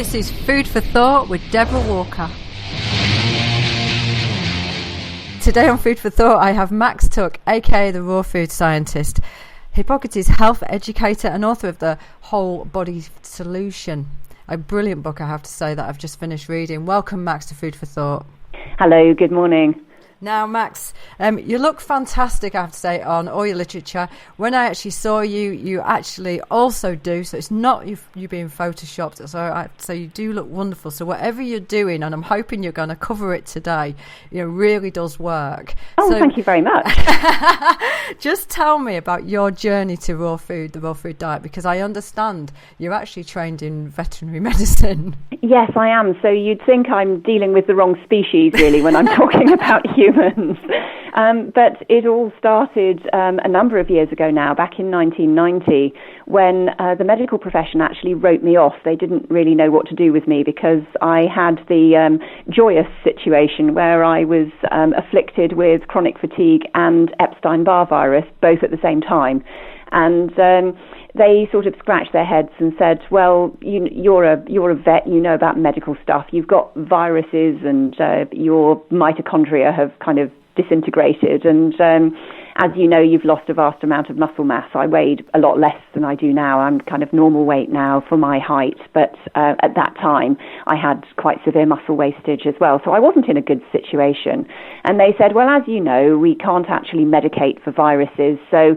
This is Food for Thought with Deborah Walker. Today on Food for Thought, I have Max Tuck, aka the Raw Food Scientist, Hippocrates Health Educator and author of The Whole Body Solution. A brilliant book, I have to say, that I've just finished reading. Welcome, Max, to Food for Thought. Hello, good morning. Now, Max, you look fantastic, I have to say, on all your literature. When I actually saw you, you actually also do, so it's not you being photoshopped, so you do look wonderful. So whatever you're doing, and I'm hoping you're going to cover it today, really does work. Oh, so, thank you very much. Just tell me about your journey to raw food, the raw food diet, because I understand you're actually trained in veterinary medicine. Yes, I am. So you'd think I'm dealing with the wrong species, really, when I'm talking about humans. But it all started a number of years ago now, back in 1990, when the medical profession actually wrote me off. They didn't really know what to do with me because I had the joyous situation where I was afflicted with chronic fatigue and Epstein-Barr virus, both at the same time. And they sort of scratched their heads and said, well, you're a vet, you know about medical stuff, you've got viruses and your mitochondria have kind of disintegrated, and as you know, you've lost a vast amount of muscle mass. I weighed a lot less than I do now. I'm kind of normal weight now for my height, but at that time I had quite severe muscle wastage as well, so I wasn't in a good situation. And they said, well, as you know, we can't actually medicate for viruses, so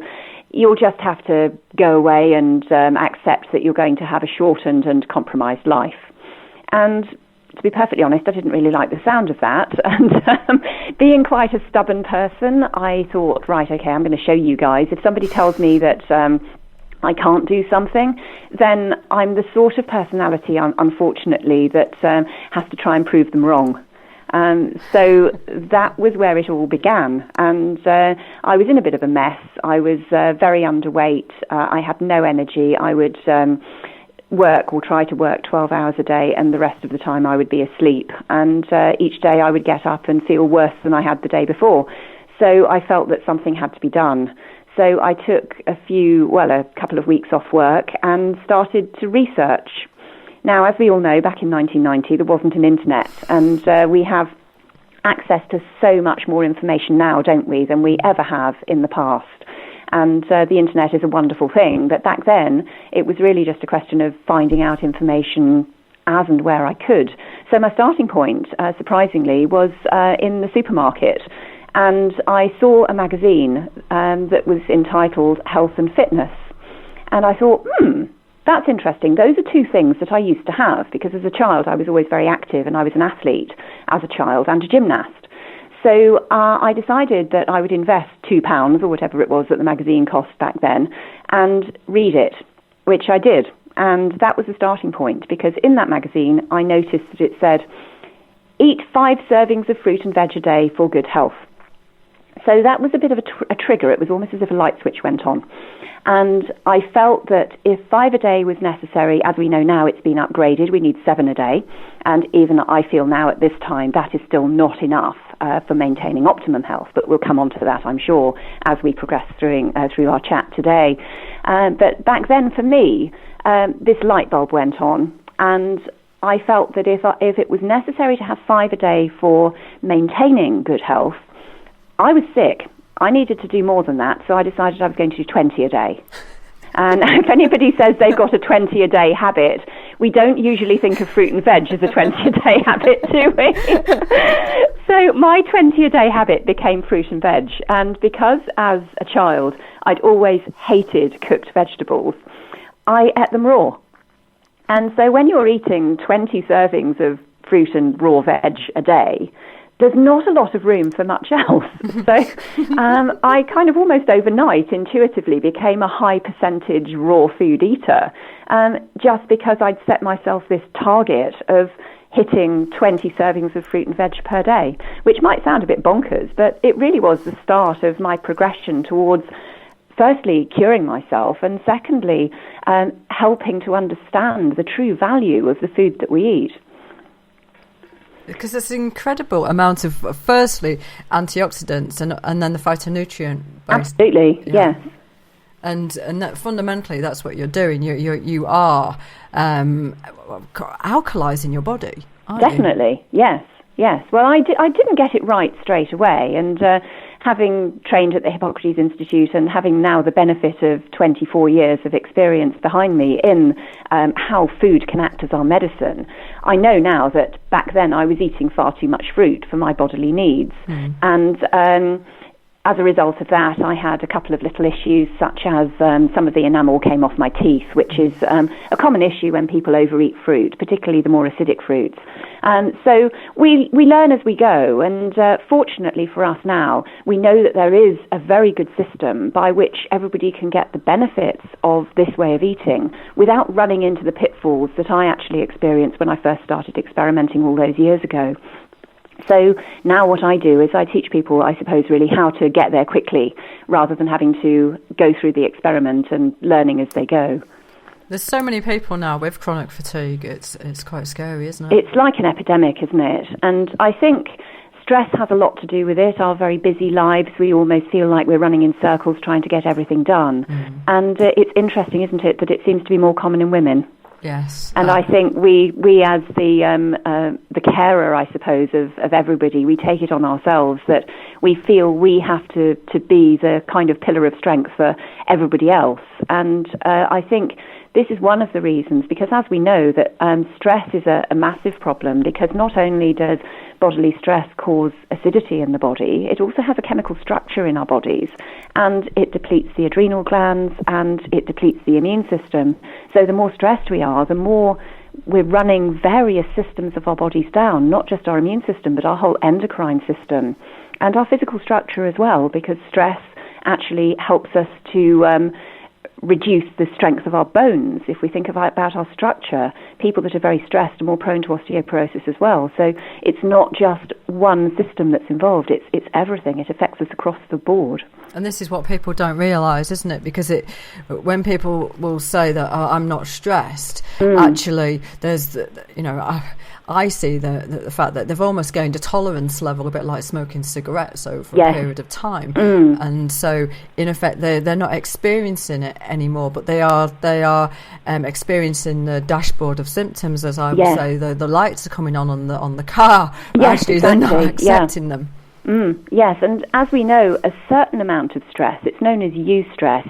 you'll just have to go away and accept that you're going to have a shortened and compromised life. And to be perfectly honest, I didn't really like the sound of that. And being quite a stubborn person, I thought, right, okay, I'm going to show you guys. If somebody tells me that I can't do something, then I'm the sort of personality, unfortunately, that has to try and prove them wrong. So that was where it all began, and I was in a bit of a mess. I was very underweight. I had no energy. I would work or try to work 12 hours a day, and the rest of the time I would be asleep. And each day I would get up and feel worse than I had the day before. So I felt that something had to be done. So I took a couple of weeks off work and started to research. Now, as we all know, back in 1990, there wasn't an internet, and we have access to so much more information now, don't we, than we ever have in the past. And the internet is a wonderful thing, but back then, it was really just a question of finding out information as and where I could. So my starting point, surprisingly, was in the supermarket, and I saw a magazine that was entitled Health and Fitness, and I thought, that's interesting. Those are two things that I used to have, because as a child I was always very active and I was an athlete as a child and a gymnast. So I decided that I would invest £2 or whatever it was that the magazine cost back then and read it, which I did. And that was the starting point, because in that magazine I noticed that it said, eat 5 servings of fruit and veg a day for good health. So that was a bit of a trigger. It was almost as if a light switch went on. And I felt that if 5 a day was necessary, as we know now it's been upgraded, we need 7 a day. And even I feel now at this time that is still not enough for maintaining optimum health. But we'll come on to that, I'm sure, as we progress through our chat today. But back then, for me, this light bulb went on. And I felt that if it was necessary to have 5 a day for maintaining good health, I was sick. I needed to do more than that, so I decided I was going to do 20 a day. And if anybody says they've got a 20 a day habit, we don't usually think of fruit and veg as a 20 a day habit, do we? So my 20 a day habit became fruit and veg. And because as a child I'd always hated cooked vegetables, I ate them raw. And so when you're eating 20 servings of fruit and raw veg a day, there's not a lot of room for much else. So I kind of almost overnight intuitively became a high percentage raw food eater, just because I'd set myself this target of hitting 20 servings of fruit and veg per day, which might sound a bit bonkers, but it really was the start of my progression towards, firstly, curing myself, and secondly, helping to understand the true value of the food that we eat. Because there's an incredible amount of, firstly, antioxidants and then the phytonutrient. Absolutely, yes. And that fundamentally, that's what you're doing. You are alkalizing your body, aren't Definitely, you? Yes. Well, I didn't get it right straight away, and having trained at the Hippocrates Institute and having now the benefit of 24 years of experience behind me in how food can act as our medicine, I know now that back then I was eating far too much fruit for my bodily needs, and as a result of that, I had a couple of little issues, such as some of the enamel came off my teeth, which is a common issue when people overeat fruit, particularly the more acidic fruits. So we learn as we go, and fortunately for us now, we know that there is a very good system by which everybody can get the benefits of this way of eating without running into the pitfalls that I actually experienced when I first started experimenting all those years ago. So now what I do is I teach people, I suppose, really how to get there quickly rather than having to go through the experiment and learning as they go. There's so many people now with chronic fatigue. It's quite scary, isn't it? It's like an epidemic, isn't it? And I think stress has a lot to do with it. Our very busy lives, we almost feel like we're running in circles trying to get everything done. And it's interesting, isn't it, that it seems to be more common in women. Yes. And I think we as the carer, I suppose, of everybody, we take it on ourselves that we feel we have to be the kind of pillar of strength for everybody else. And I think this is one of the reasons, because as we know that stress is a massive problem, because not only does bodily stress cause acidity in the body, it also has a chemical structure in our bodies, and it depletes the adrenal glands and it depletes the immune system. So the more stressed we are, the more we're running various systems of our bodies down, not just our immune system, but our whole endocrine system and our physical structure as well, because stress actually helps us to reduce the strength of our bones. If we think about our structure, people that are very stressed are more prone to osteoporosis as well. So it's not just one system that's involved, it's everything. It affects us across the board. And this is what people don't realise, isn't it? Because when people will say that I'm not stressed, actually there's, I see the fact that they've almost gained a tolerance level, a bit like smoking cigarettes over a period of time. And so, in effect, they're not experiencing it anymore, but they are experiencing the dashboard of symptoms, as I would say. The lights are coming on the car, but actually exactly. They're not accepting them. Yes, and as we know, a certain amount of stress, it's known as EU stress,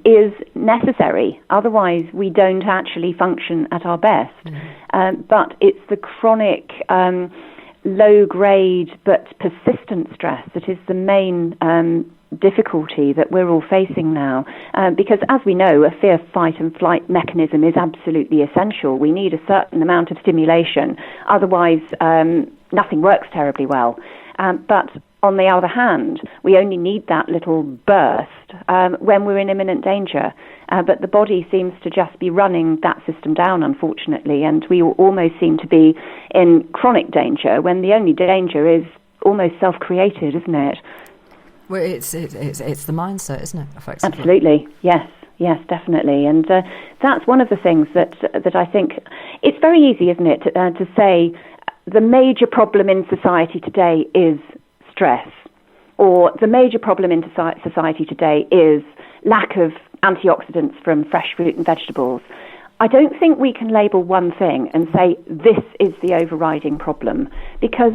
is necessary. Otherwise, we don't actually function at our best. But it's the chronic, low-grade but persistent stress that is the main difficulty that we're all facing now. Because as we know, a fear, fight and flight mechanism is absolutely essential. We need a certain amount of stimulation. Otherwise, nothing works terribly well. But on the other hand, we only need that little burst when we're in imminent danger. But the body seems to just be running that system down, unfortunately, and we almost seem to be in chronic danger when the only danger is almost self-created, isn't it? Well, it's the mindset, isn't it, effectively? Absolutely, yes, definitely. And that's one of the things that I think, it's very easy, isn't it, to say the major problem in society today is stress, or the major problem in society today is lack of antioxidants from fresh fruit and vegetables. I don't think we can label one thing and say this is the overriding problem, because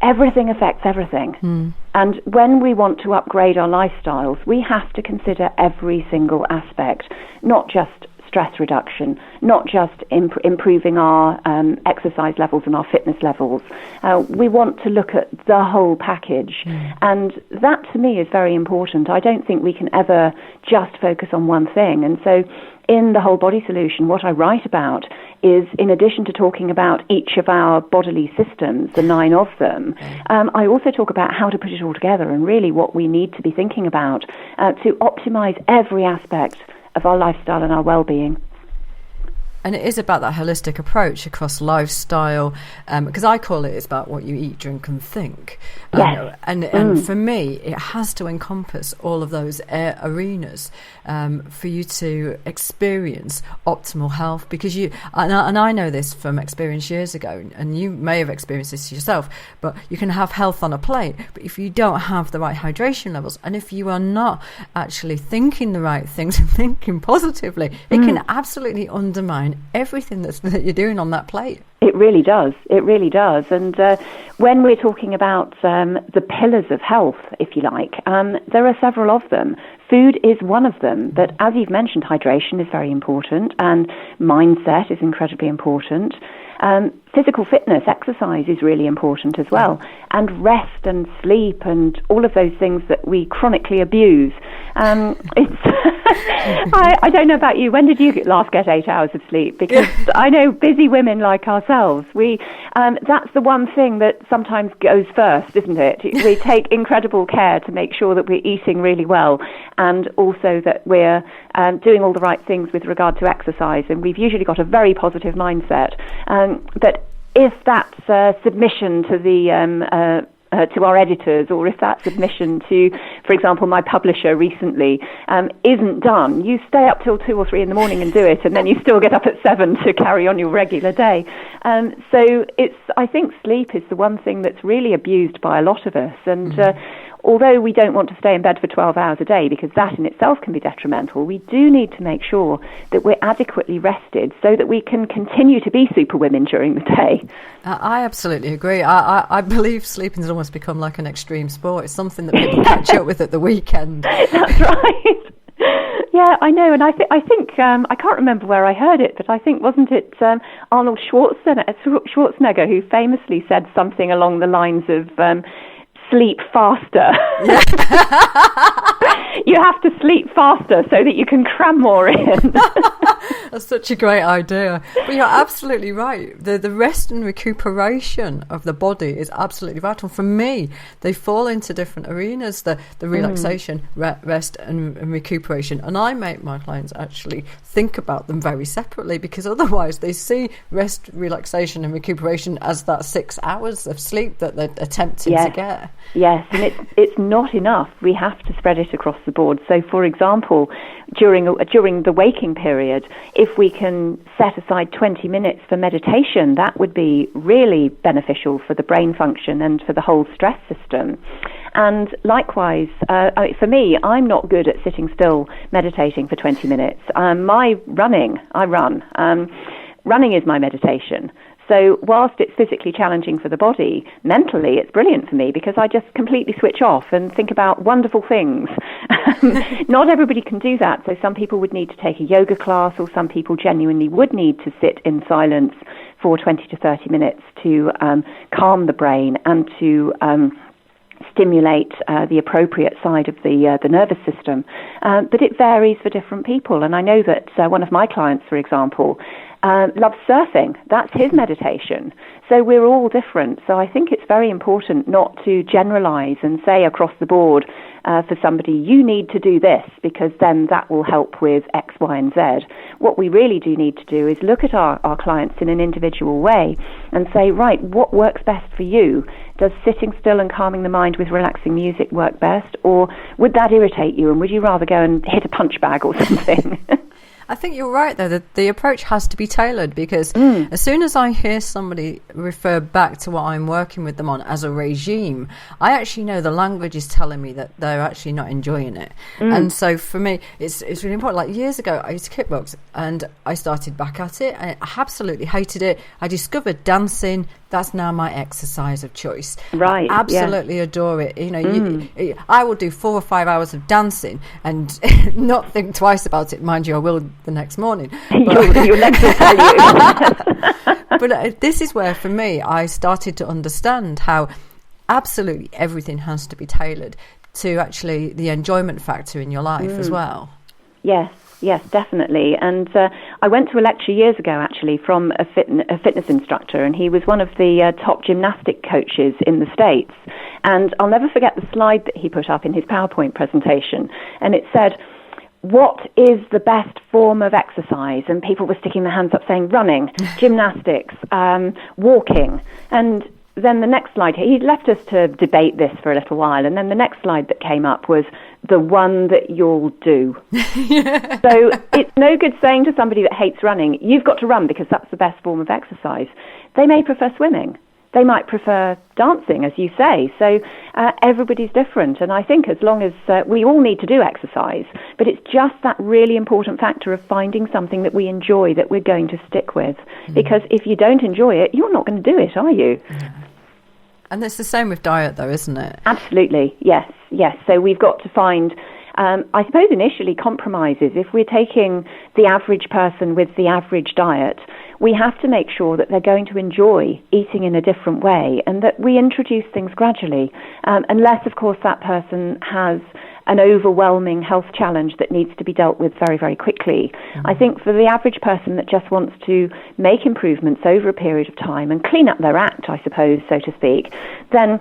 everything affects everything. And when we want to upgrade our lifestyles, we have to consider every single aspect, not just stress reduction, not just improving our exercise levels and our fitness levels. We want to look at the whole package. And that, to me, is very important. I don't think we can ever just focus on one thing. And so in the Whole Body Solution, what I write about is, in addition to talking about each of our bodily systems, the 9 of them, I also talk about how to put it all together and really what we need to be thinking about to optimize every aspect of our lifestyle and our well-being. And it is about that holistic approach across lifestyle, because I call it's about what you eat, drink and think. Yes. And for me, it has to encompass all of those arenas for you to experience optimal health. Because and I know this from experience years ago, and you may have experienced this yourself, but you can have health on a plate, but if you don't have the right hydration levels, and if you are not actually thinking the right things and thinking positively, it can absolutely undermine everything that you're doing on that plate. It really does. It really does. And when we're talking about the pillars of health, if you like, there are several of them. Food is one of them. But as you've mentioned, hydration is very important, and mindset is incredibly important. Physical fitness, exercise is really important as well, and rest and sleep and all of those things that we chronically abuse. I don't know about you. When did you last get 8 hours of sleep? Because I know busy women like ourselves, that's the one thing that sometimes goes first, isn't it? We take incredible care to make sure that we're eating really well, and also that we're doing all the right things with regard to exercise. And we've usually got a very positive mindset. But if that's submission to the to our editors, or if that submission to, for example, my publisher recently isn't done, you stay up till 2 or 3 in the morning and do it, and then you still get up at 7 to carry on your regular day. So I think sleep is the one thing that's really abused by a lot of us. And although we don't want to stay in bed for 12 hours a day, because that in itself can be detrimental, we do need to make sure that we're adequately rested so that we can continue to be superwomen during the day. I absolutely agree. I believe sleeping has almost become like an extreme sport. It's something that people catch up with at the weekend. That's right. Yeah, I know, and I think I can't remember where I heard it, but I think, wasn't it Arnold Schwarzenegger who famously said something along the lines of sleep faster. You have to sleep faster so that you can cram more in. That's such a great idea. But you're absolutely right. The rest and recuperation of the body is absolutely vital. For me, they fall into different arenas, the relaxation, rest and recuperation. And I make my clients actually think about them very separately, because otherwise they see rest, relaxation and recuperation as that 6 hours of sleep that they're attempting to get. Yes, and it's not enough. We have to spread it across the board. So, for example, during the waking period, if we can set aside 20 minutes for meditation, that would be really beneficial for the brain function and for the whole stress system. And likewise, for me, I'm not good at sitting still meditating for 20 minutes. I run. Running is my meditation. So whilst it's physically challenging for the body, mentally it's brilliant for me, because I just completely switch off and think about wonderful things. Not everybody can do that. So some people would need to take a yoga class, or some people genuinely would need to sit in silence for 20 to 30 minutes to calm the brain and to stimulate the appropriate side of the nervous system. But it varies for different people. And I know that one of my clients, for example, loves surfing. That's his meditation. So we're all different. So I think it's very important not to generalize and say across the board for somebody, you need to do this, because then that will help with X, Y, and Z. What we really do need to do is look at our clients in an individual way and say, right, what works best for you? Does sitting still and calming the mind with relaxing music work best? Or would that irritate you, and would you rather go and hit a punch bag or something? I think you're right, though. The approach has to be tailored, because as soon as I hear somebody refer back to what I'm working with them on as a regime, I actually know the language is telling me that they're actually not enjoying it. And so for me, it's really important. Like years ago, I used to kickbox, and I started back at it. I absolutely hated it. I discovered dancing. That's now my exercise of choice. Right. I absolutely adore it. You know, I will do 4 or 5 hours of dancing and not think twice about it. Mind you, I will the next morning. Your legs will tell you. But this is where, for me, I started to understand how absolutely everything has to be tailored to actually the enjoyment factor in your life as well. Yes, definitely. And I went to a lecture years ago, actually, from a fitness instructor, and he was one of the top gymnastic coaches in the States. And I'll never forget the slide that he put up in his PowerPoint presentation. And it said, what is the best form of exercise? And people were sticking their hands up saying running, gymnastics, walking. And then the next slide, he left us to debate this for a little while. And then the next slide that came up was the one that you'll do. So it's no good saying to somebody that hates running, you've got to run because that's the best form of exercise. They may prefer swimming. They might prefer dancing, as you say. So everybody's different. And I think as long as we all need to do exercise, but it's just that really important factor of finding something that we enjoy that we're going to stick with. Because if you don't enjoy it, you're not going to do it, are you? Yeah. And it's the same with diet, though, isn't it? Absolutely, yes. So we've got to find, I suppose, initially compromises. If we're taking the average person with the average diet, we have to make sure that they're going to enjoy eating in a different way and that we introduce things gradually, unless, of course, that person has an overwhelming health challenge that needs to be dealt with very, very quickly. I think for the average person that just wants to make improvements over a period of time and clean up their act, I suppose, so to speak, then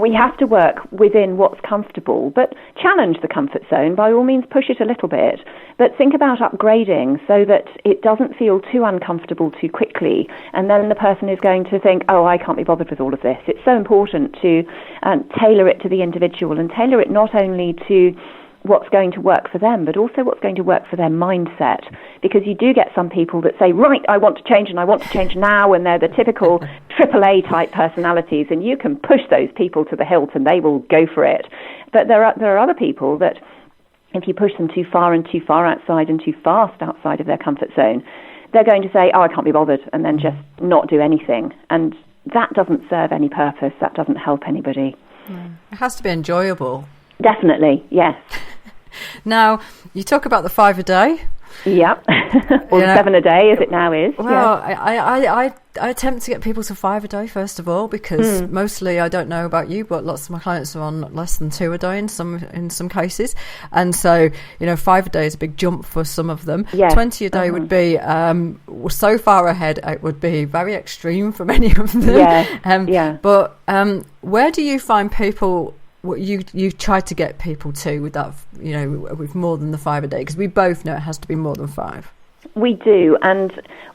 we have to work within what's comfortable, but challenge the comfort zone. By all means, push it a little bit, but think about upgrading so that it doesn't feel too uncomfortable too quickly, and then the person is going to think, oh, I can't be bothered with all of this. It's so important to tailor it to the individual and tailor it not only to what's going to work for them, but also what's going to work for their mindset. Because you do get some people that say, right, I want to change and I want to change now, and they're the typical AAA type personalities, and you can push those people to the hilt and they will go for it. But there are other people that if you push them too far and too far outside and too fast outside of their comfort zone, they're going to say, oh, I can't be bothered, and then just not do anything. And that doesn't serve any purpose. That doesn't help anybody. It has to be enjoyable. Definitely, yes. Now, you talk about the 5 a day. Yep. Or 7 a day, as it now is. Well, yeah. I attempt to get people to 5 a day, first of all, because mostly, I don't know about you, but lots of my clients are on less than 2 a day in some cases. And so, 5 a day is a big jump for some of them. Yes. 20 a day would be so far ahead, it would be very extreme for many of them. But where do you find people... What you try to get people to with that, with more than the 5 a day? Because we both know it has to be more than 5. We do, and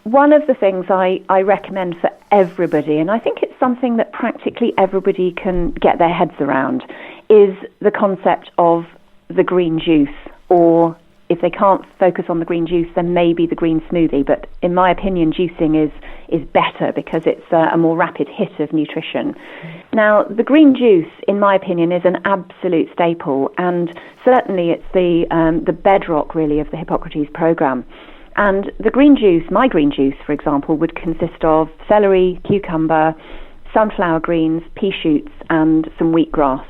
one of the things I recommend for everybody, and I think it's something that practically everybody can get their heads around, is the concept of the green juice, or if they can't focus on the green juice, then maybe the green smoothie. But in my opinion, juicing is better because it's a more rapid hit of nutrition. Now, the green juice, in my opinion, is an absolute staple, and certainly it's the bedrock, really, of the Hippocrates program. And the green juice, my green juice, for example, would consist of celery, cucumber, sunflower greens, pea shoots, and some wheatgrass.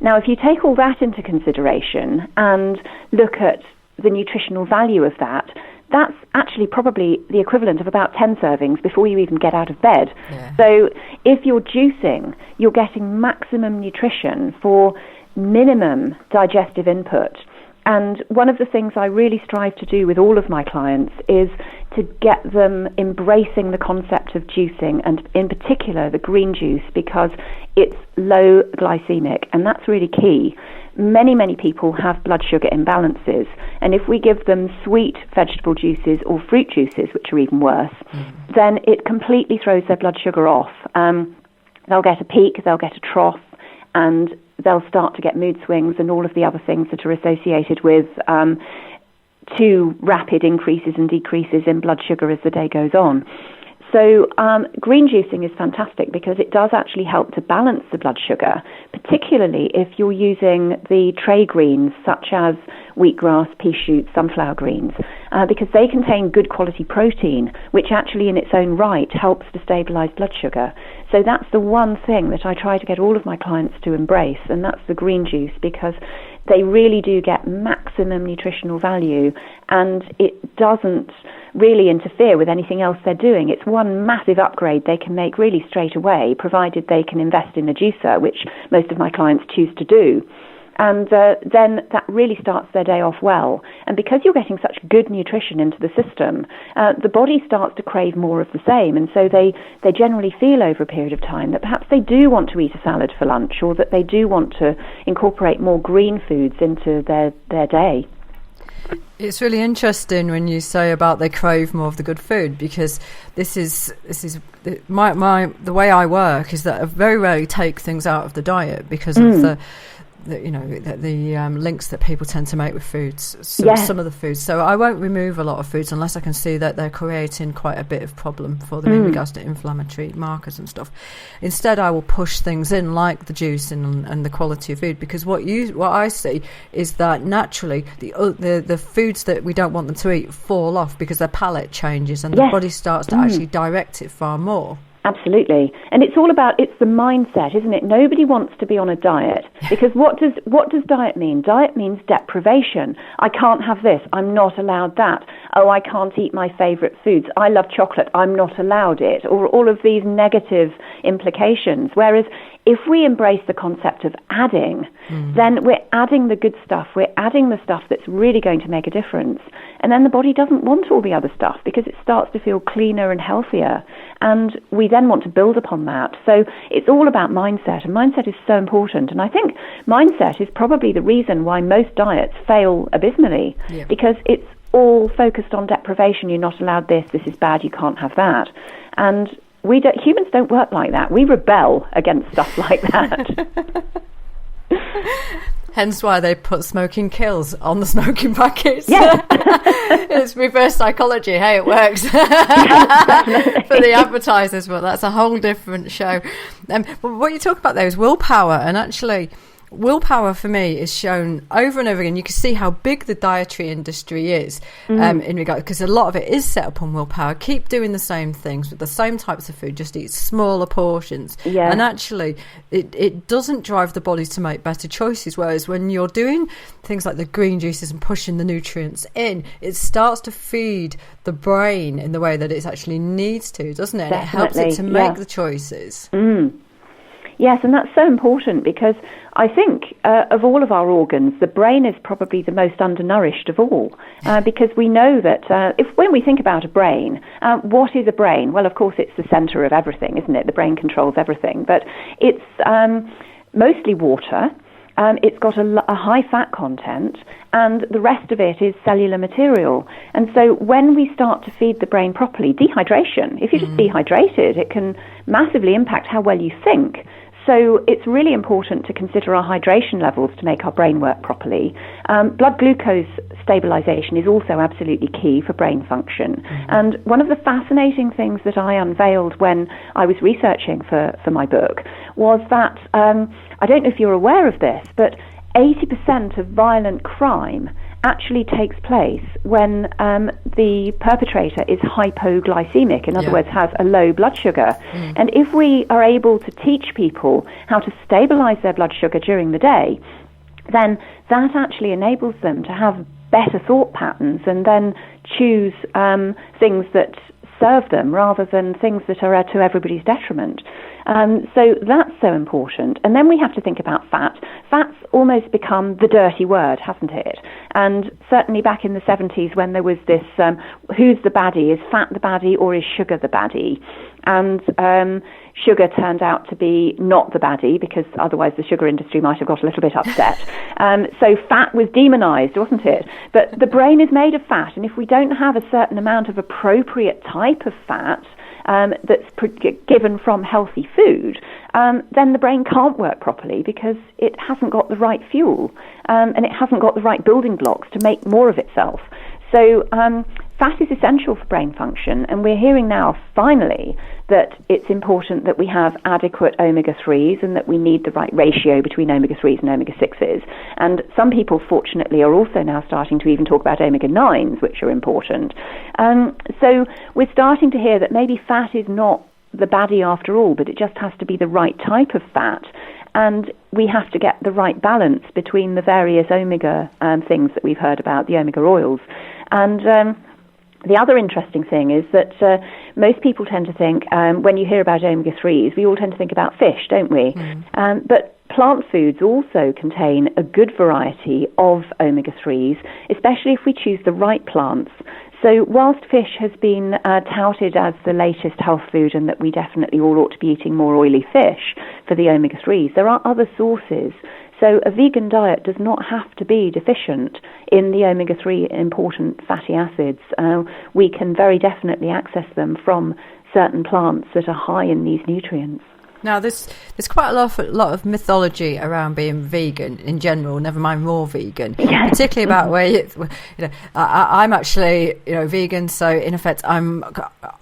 Now, if you take all that into consideration and look at the nutritional value of that, that's actually probably the equivalent of about 10 servings before you even get out of bed. Yeah. So if you're juicing, you're getting maximum nutrition for minimum digestive input. And one of the things I really strive to do with all of my clients is to get them embracing the concept of juicing, and in particular the green juice, because it's low glycemic, and that's really key. Many people have blood sugar imbalances, and if we give them sweet vegetable juices or fruit juices, which are even worse, then it completely throws their blood sugar off. They'll get a peak, they'll get a trough, and they'll start to get mood swings and all of the other things that are associated with too rapid increases and decreases in blood sugar as the day goes on. So green juicing is fantastic because it does actually help to balance the blood sugar, particularly if you're using the tray greens such as wheatgrass, pea shoots, sunflower greens, because they contain good quality protein, which actually in its own right helps to stabilize blood sugar. So that's the one thing that I try to get all of my clients to embrace, and that's the green juice, because they really do get maximum nutritional value, and it doesn't really interfere with anything else they're doing. It's one massive upgrade they can make really straight away, provided they can invest in a juicer, which most of my clients choose to do. And then that really starts their day off well. And because you're getting such good nutrition into the system, the body starts to crave more of the same. And so they generally feel over a period of time that perhaps they do want to eat a salad for lunch, or that they do want to incorporate more green foods into their day. It's really interesting when you say about they crave more of the good food, because this is the way I work is that I very rarely take things out of the diet because of the links that people tend to make with foods, some of the foods. So I won't remove a lot of foods unless I can see that they're creating quite a bit of problem for them in regards to inflammatory markers and stuff. Instead, I will push things in like the juice and the quality of food, because what I see is that naturally the foods that we don't want them to eat fall off because their palate changes and the body starts to actually direct it far more. Absolutely. And it's the mindset, isn't it? Nobody wants to be on a diet, because what does diet mean? Diet means deprivation. I can't have this. I'm not allowed that. Oh, I can't eat my favourite foods. I love chocolate. I'm not allowed it. Or all of these negative implications. Whereas if we embrace the concept of adding, then we're adding the good stuff. We're adding the stuff that's really going to make a difference. And then the body doesn't want all the other stuff because it starts to feel cleaner and healthier. And we then want to build upon that. So it's all about mindset, and mindset is so important. And I think mindset is probably the reason why most diets fail abysmally, because it's all focused on deprivation. You're not allowed this is bad, you can't have that. And humans don't work like that. We rebel against stuff like that. Hence why they put smoking kills on the smoking packets. Yeah. It's reverse psychology. Hey, it works for the advertisers, but that's a whole different show. But what you talk about there is willpower, and actually willpower for me is shown over and over again. You can see how big the dietary industry is in regard, because a lot of it is set up on willpower. Keep doing the same things with the same types of food, just eat smaller portions. Yeah. And actually it doesn't drive the body to make better choices, whereas when you're doing things like the green juices and pushing the nutrients in, it starts to feed the brain in the way that it actually needs to, doesn't it? And it helps it to make the choices. Yes, and that's so important, because I think of all of our organs, the brain is probably the most undernourished of all, because we know that when we think about a brain, what is a brain? Well, of course, it's the centre of everything, isn't it? The brain controls everything, but it's mostly water. It's got a high fat content, and the rest of it is cellular material. And so when we start to feed the brain properly, dehydration, if you're just dehydrated, it can massively impact how well you think. So it's really important to consider our hydration levels to make our brain work properly. Blood glucose stabilization is also absolutely key for brain function. And one of the fascinating things that I unveiled when I was researching for my book was that, I don't know if you're aware of this, but 80% of violent crime actually takes place when the perpetrator is hypoglycemic, in other words, has a low blood sugar. And if we are able to teach people how to stabilize their blood sugar during the day, then that actually enables them to have better thought patterns and then choose things that serve them rather than things that are to everybody's detriment. So that's so important. And then we have to think about fat. Fat's almost become the dirty word, hasn't it? And certainly back in the 70s, when there was this, who's the baddie? Is fat the baddie or is sugar the baddie? And sugar turned out to be not the baddie, because otherwise the sugar industry might have got a little bit upset. So fat was demonized, wasn't it? But the brain is made of fat, and if we don't have a certain amount of appropriate type of fat that's given from healthy food, then the brain can't work properly because it hasn't got the right fuel and it hasn't got the right building blocks to make more of itself. So fat is essential for brain function, and we're hearing now, finally, that it's important that we have adequate omega-3s and that we need the right ratio between omega-3s and omega-6s. And some people, fortunately, are also now starting to even talk about omega-9s, which are important. So we're starting to hear that maybe fat is not the baddie after all, but it just has to be the right type of fat. And we have to get the right balance between the various omega things that we've heard about, the omega oils. And the other interesting thing is that most people tend to think, when you hear about omega-3s, we all tend to think about fish, don't we? But plant foods also contain a good variety of omega-3s, especially if we choose the right plants. So whilst fish has been touted as the latest health food and that we definitely all ought to be eating more oily fish for the omega-3s, there are other sources. So So a vegan diet does not have to be deficient in the omega-3 important fatty acids. We can very definitely access them from certain plants that are high in these nutrients. Now, there's quite a lot of mythology around being vegan in general, never mind raw vegan, yes. Particularly about where, I'm actually, vegan, so in effect, I'm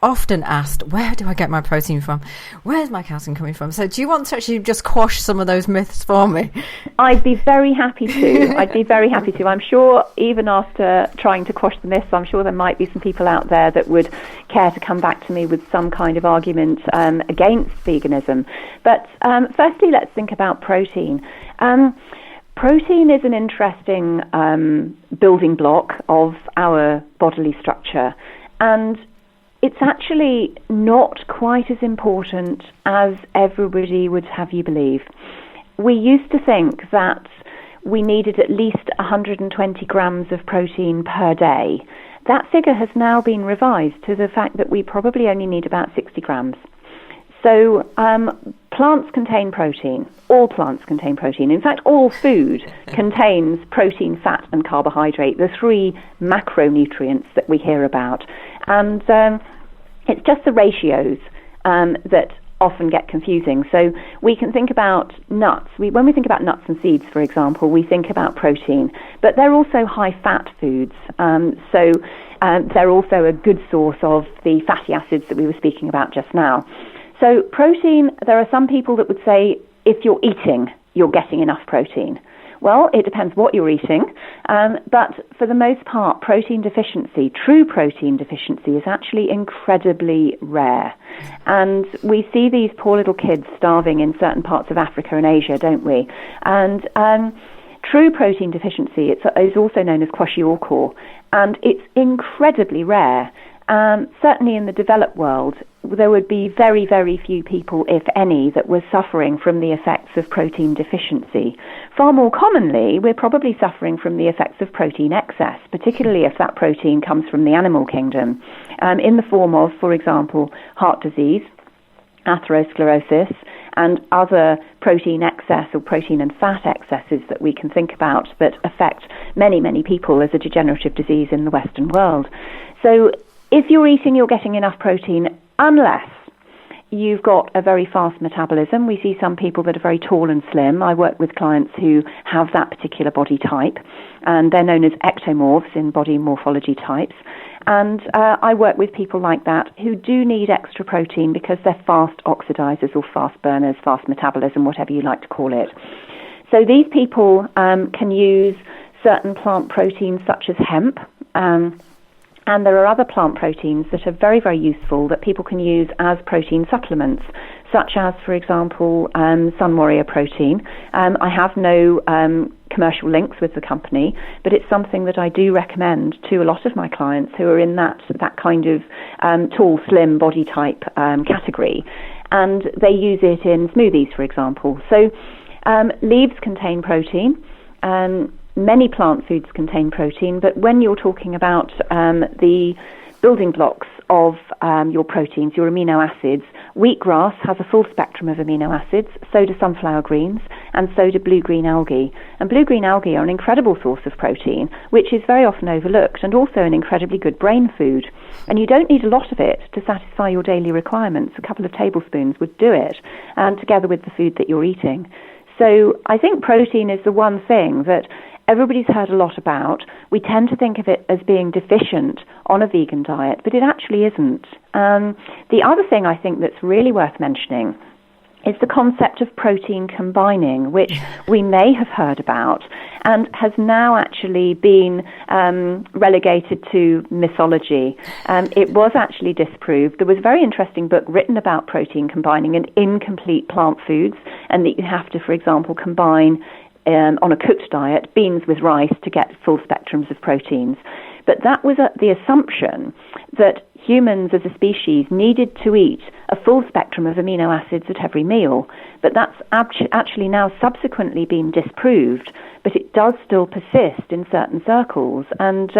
often asked, where do I get my protein from? Where's my calcium coming from? So do you want to actually just quash some of those myths for me? I'd be very happy to. I'm sure even after trying to quash the myths, I'm sure there might be some people out there that would care to come back to me with some kind of argument against veganism. But firstly, let's think about protein. Protein is an interesting building block of our bodily structure, and it's actually not quite as important as everybody would have you believe. We used to think that we needed at least 120 grams of protein per day. That figure has now been revised to the fact that we probably only need about 60 grams. So plants contain protein. All plants contain protein. In fact, all food contains protein, fat, and carbohydrate, the three macronutrients that we hear about. And it's just the ratios that often get confusing. So we can think about nuts. When we think about nuts and seeds, for example, we think about protein. But they're also high-fat foods. So they're also a good source of the fatty acids that we were speaking about just now. So protein, there are some people that would say if you're eating, you're getting enough protein. Well, it depends what you're eating, but for the most part, protein deficiency, true protein deficiency, is actually incredibly rare. And we see these poor little kids starving in certain parts of Africa and Asia, don't we? And true protein deficiency is also known as kwashiorkor, and it's incredibly rare. Certainly in the developed world, there would be very, very few people, if any, that were suffering from the effects of protein deficiency. Far more commonly, we're probably suffering from the effects of protein excess, particularly if that protein comes from the animal kingdom, in the form of, for example, heart disease, atherosclerosis, and other protein excess or protein and fat excesses that we can think about that affect many, many people as a degenerative disease in the Western world. So if you're eating, you're getting enough protein, unless you've got a very fast metabolism. We see some people that are very tall and slim. I work with clients who have that particular body type, and they're known as ectomorphs in body morphology types. And I work with people like that who do need extra protein because they're fast oxidizers or fast burners, fast metabolism, whatever you like to call it. So these people can use certain plant proteins such as hemp, and there are other plant proteins that are very, very useful that people can use as protein supplements, such as, for example, Sun Warrior protein. I have no commercial links with the company, but it's something that I do recommend to a lot of my clients who are in that kind of tall, slim body type category. And they use it in smoothies, for example. So leaves contain protein. Many plant foods contain protein, but when you're talking about the building blocks of your proteins, your amino acids, wheatgrass has a full spectrum of amino acids, so do sunflower greens, and so do blue-green algae. And blue-green algae are an incredible source of protein, which is very often overlooked, and also an incredibly good brain food. And you don't need a lot of it to satisfy your daily requirements. A couple of tablespoons would do it, and together with the food that you're eating. So I think protein is the one thing that everybody's heard a lot about. We tend to think of it as being deficient on a vegan diet, but it actually isn't. The other thing I think that's really worth mentioning is the concept of protein combining, which we may have heard about and has now actually been relegated to mythology. It was actually disproved. There was a very interesting book written about protein combining and incomplete plant foods, and that you have to, for example, combine on a cooked diet, beans with rice to get full spectrums of proteins. But that was the assumption that humans as a species needed to eat a full spectrum of amino acids at every meal. But that's actually now subsequently been disproved, but it does still persist in certain circles. And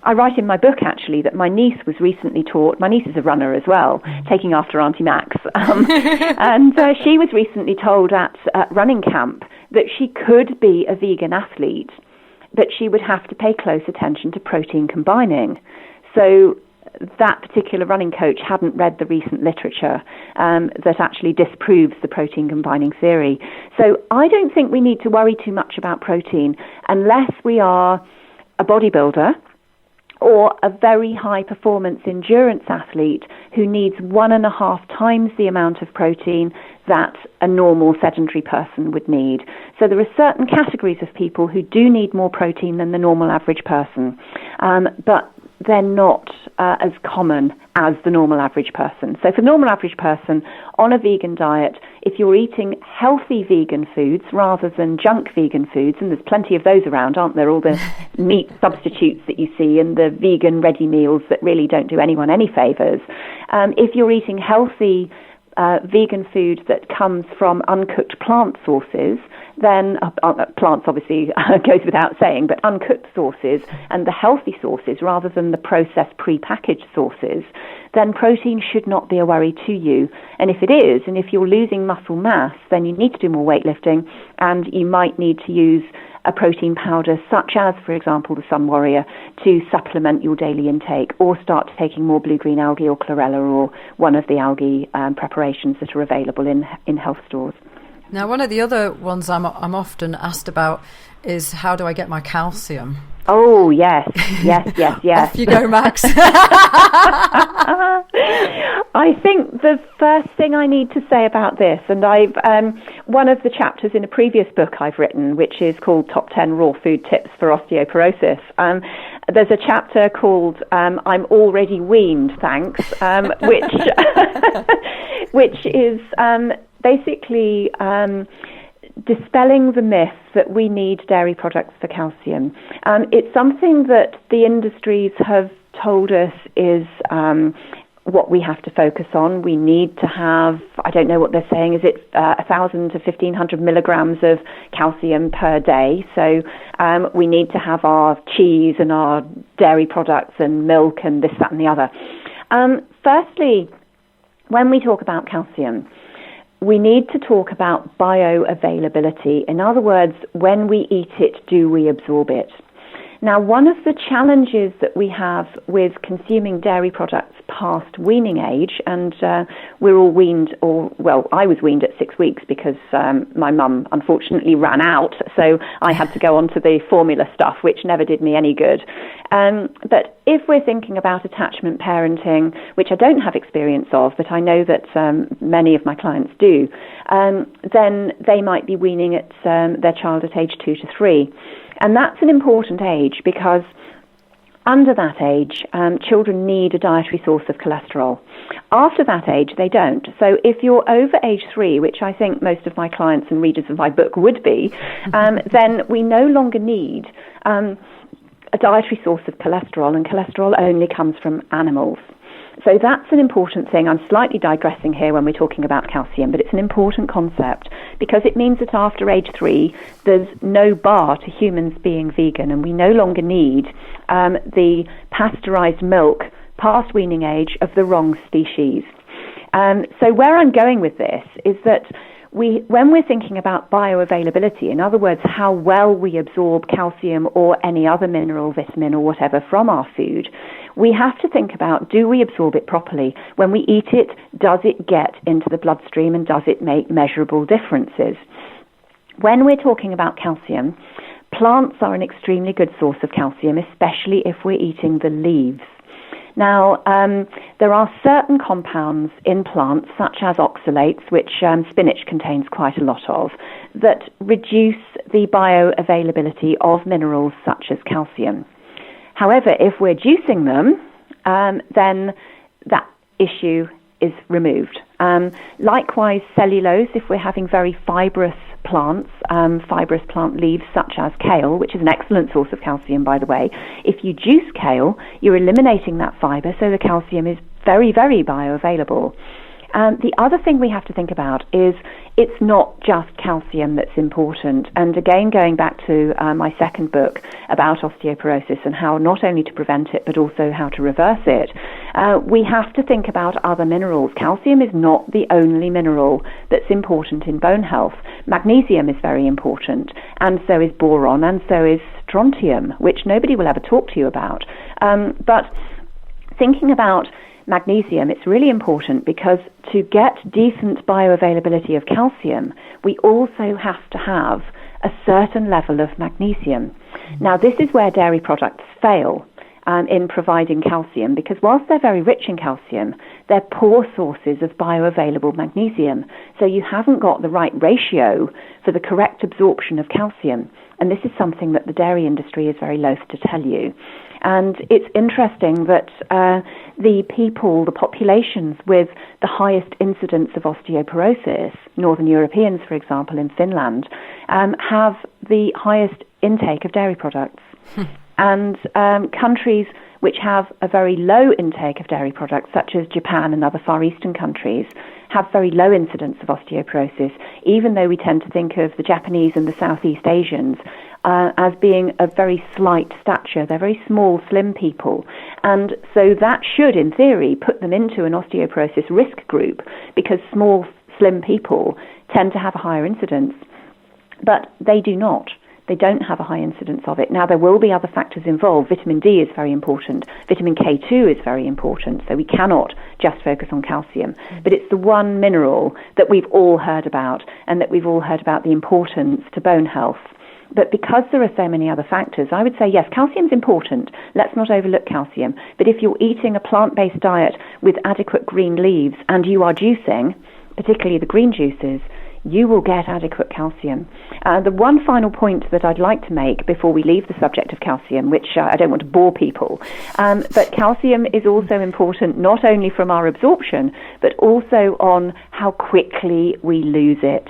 I write in my book, actually, that my niece was recently taught, my niece is a runner as well, taking after Auntie Max, and she was recently told at running camp that she could be a vegan athlete, but she would have to pay close attention to protein combining. So that particular running coach hadn't read the recent literature that actually disproves the protein combining theory. So I don't think we need to worry too much about protein unless we are a bodybuilder or a very high performance endurance athlete who needs 1.5 times the amount of protein that a normal sedentary person would need. So there are certain categories of people who do need more protein than the normal average person, but they're not as common as the normal average person. So for the normal average person on a vegan diet, if you're eating healthy vegan foods rather than junk vegan foods, and there's plenty of those around, aren't there, all the meat substitutes that you see and the vegan ready meals that really don't do anyone any favours. If you're eating healthy vegan food that comes from uncooked plant sources, then plants obviously goes without saying, but uncooked sources and the healthy sources rather than the processed pre-packaged sources, then protein should not be a worry to you. And if it is, and if you're losing muscle mass, then you need to do more weightlifting, and you might need to use a protein powder such as, for example, the Sun Warrior to supplement your daily intake, or start taking more blue-green algae or chlorella or one of the algae preparations that are available in health stores. Now, one of the other ones I'm often asked about is, how do I get my calcium? Oh, yes. Off you go, Max. I think the first thing I need to say about this, and I've one of the chapters in a previous book I've written, which is called Top 10 Raw Food Tips for Osteoporosis, there's a chapter called I'm Already Weaned, Thanks, which is basically dispelling the myth that we need dairy products for calcium. It's something that the industries have told us is what we have to focus on. We need to have, I don't know what they're saying, is it 1,000 to 1,500 milligrams of calcium per day? So we need to have our cheese and our dairy products and milk and this, that and the other. Firstly, when we talk about calcium, we need to talk about bioavailability. In other words, when we eat it, do we absorb it? Now, one of the challenges that we have with consuming dairy products past weaning age, and we're all weaned, I was weaned at 6 weeks because my mum unfortunately ran out, so I had to go on to the formula stuff, which never did me any good. But if we're thinking about attachment parenting, which I don't have experience of, but I know that many of my clients do, then they might be weaning at their child at age 2 to 3. And that's an important age because under that age, children need a dietary source of cholesterol. After that age, they don't. So if you're over age 3, which I think most of my clients and readers of my book would be, then we no longer need a dietary source of cholesterol, and cholesterol only comes from animals. So that's an important thing. I'm slightly digressing here when we're talking about calcium, but it's an important concept because it means that after age 3, there's no bar to humans being vegan, and we no longer need the pasteurized milk past weaning age of the wrong species. So where I'm going with this is that when we're thinking about bioavailability, in other words, how well we absorb calcium or any other mineral, vitamin or whatever from our food, we have to think about, do we absorb it properly? When we eat it, does it get into the bloodstream and does it make measurable differences? When we're talking about calcium, plants are an extremely good source of calcium, especially if we're eating the leaves. Now, there are certain compounds in plants, such as oxalates, which spinach contains quite a lot of, that reduce the bioavailability of minerals such as calcium. However, if we're juicing them, then that issue is removed. Likewise, cellulose, if we're having very fibrous plants, fibrous plant leaves such as kale, which is an excellent source of calcium, by the way. If you juice kale, you're eliminating that fibre, so the calcium is very, very bioavailable. The other thing we have to think about is it's not just calcium that's important. And again, going back to my second book about osteoporosis and how not only to prevent it, but also how to reverse it, we have to think about other minerals. Calcium is not the only mineral that's important in bone health. Magnesium is very important, and so is boron, and so is strontium, which nobody will ever talk to you about. But thinking about magnesium, it's really important because to get decent bioavailability of calcium, we also have to have a certain level of magnesium. Now, this is where dairy products fail in providing calcium, because whilst they're very rich in calcium, they're poor sources of bioavailable magnesium. So you haven't got the right ratio for the correct absorption of calcium. And this is something that the dairy industry is very loath to tell you. And it's interesting that the populations with the highest incidence of osteoporosis, Northern Europeans, for example, in Finland, have the highest intake of dairy products. And countries which have a very low intake of dairy products, such as Japan and other Far Eastern countries, have very low incidence of osteoporosis, even though we tend to think of the Japanese and the Southeast Asians as being of very slight stature. They're very small, slim people. And so that should, in theory, put them into an osteoporosis risk group, because small, slim people tend to have a higher incidence. But they do not. They don't have a high incidence of it. Now, there will be other factors involved. Vitamin D is very important. Vitamin K2 is very important. So we cannot just focus on calcium. But it's the one mineral that we've all heard about, and that we've all heard about the importance to bone health. But because there are so many other factors, I would say, yes, calcium's important. Let's not overlook calcium. But if you're eating a plant-based diet with adequate green leaves and you are juicing, particularly the green juices, you will get adequate calcium. The one final point that I'd like to make before we leave the subject of calcium, which I don't want to bore people, but calcium is also important not only from our absorption, but also on how quickly we lose it.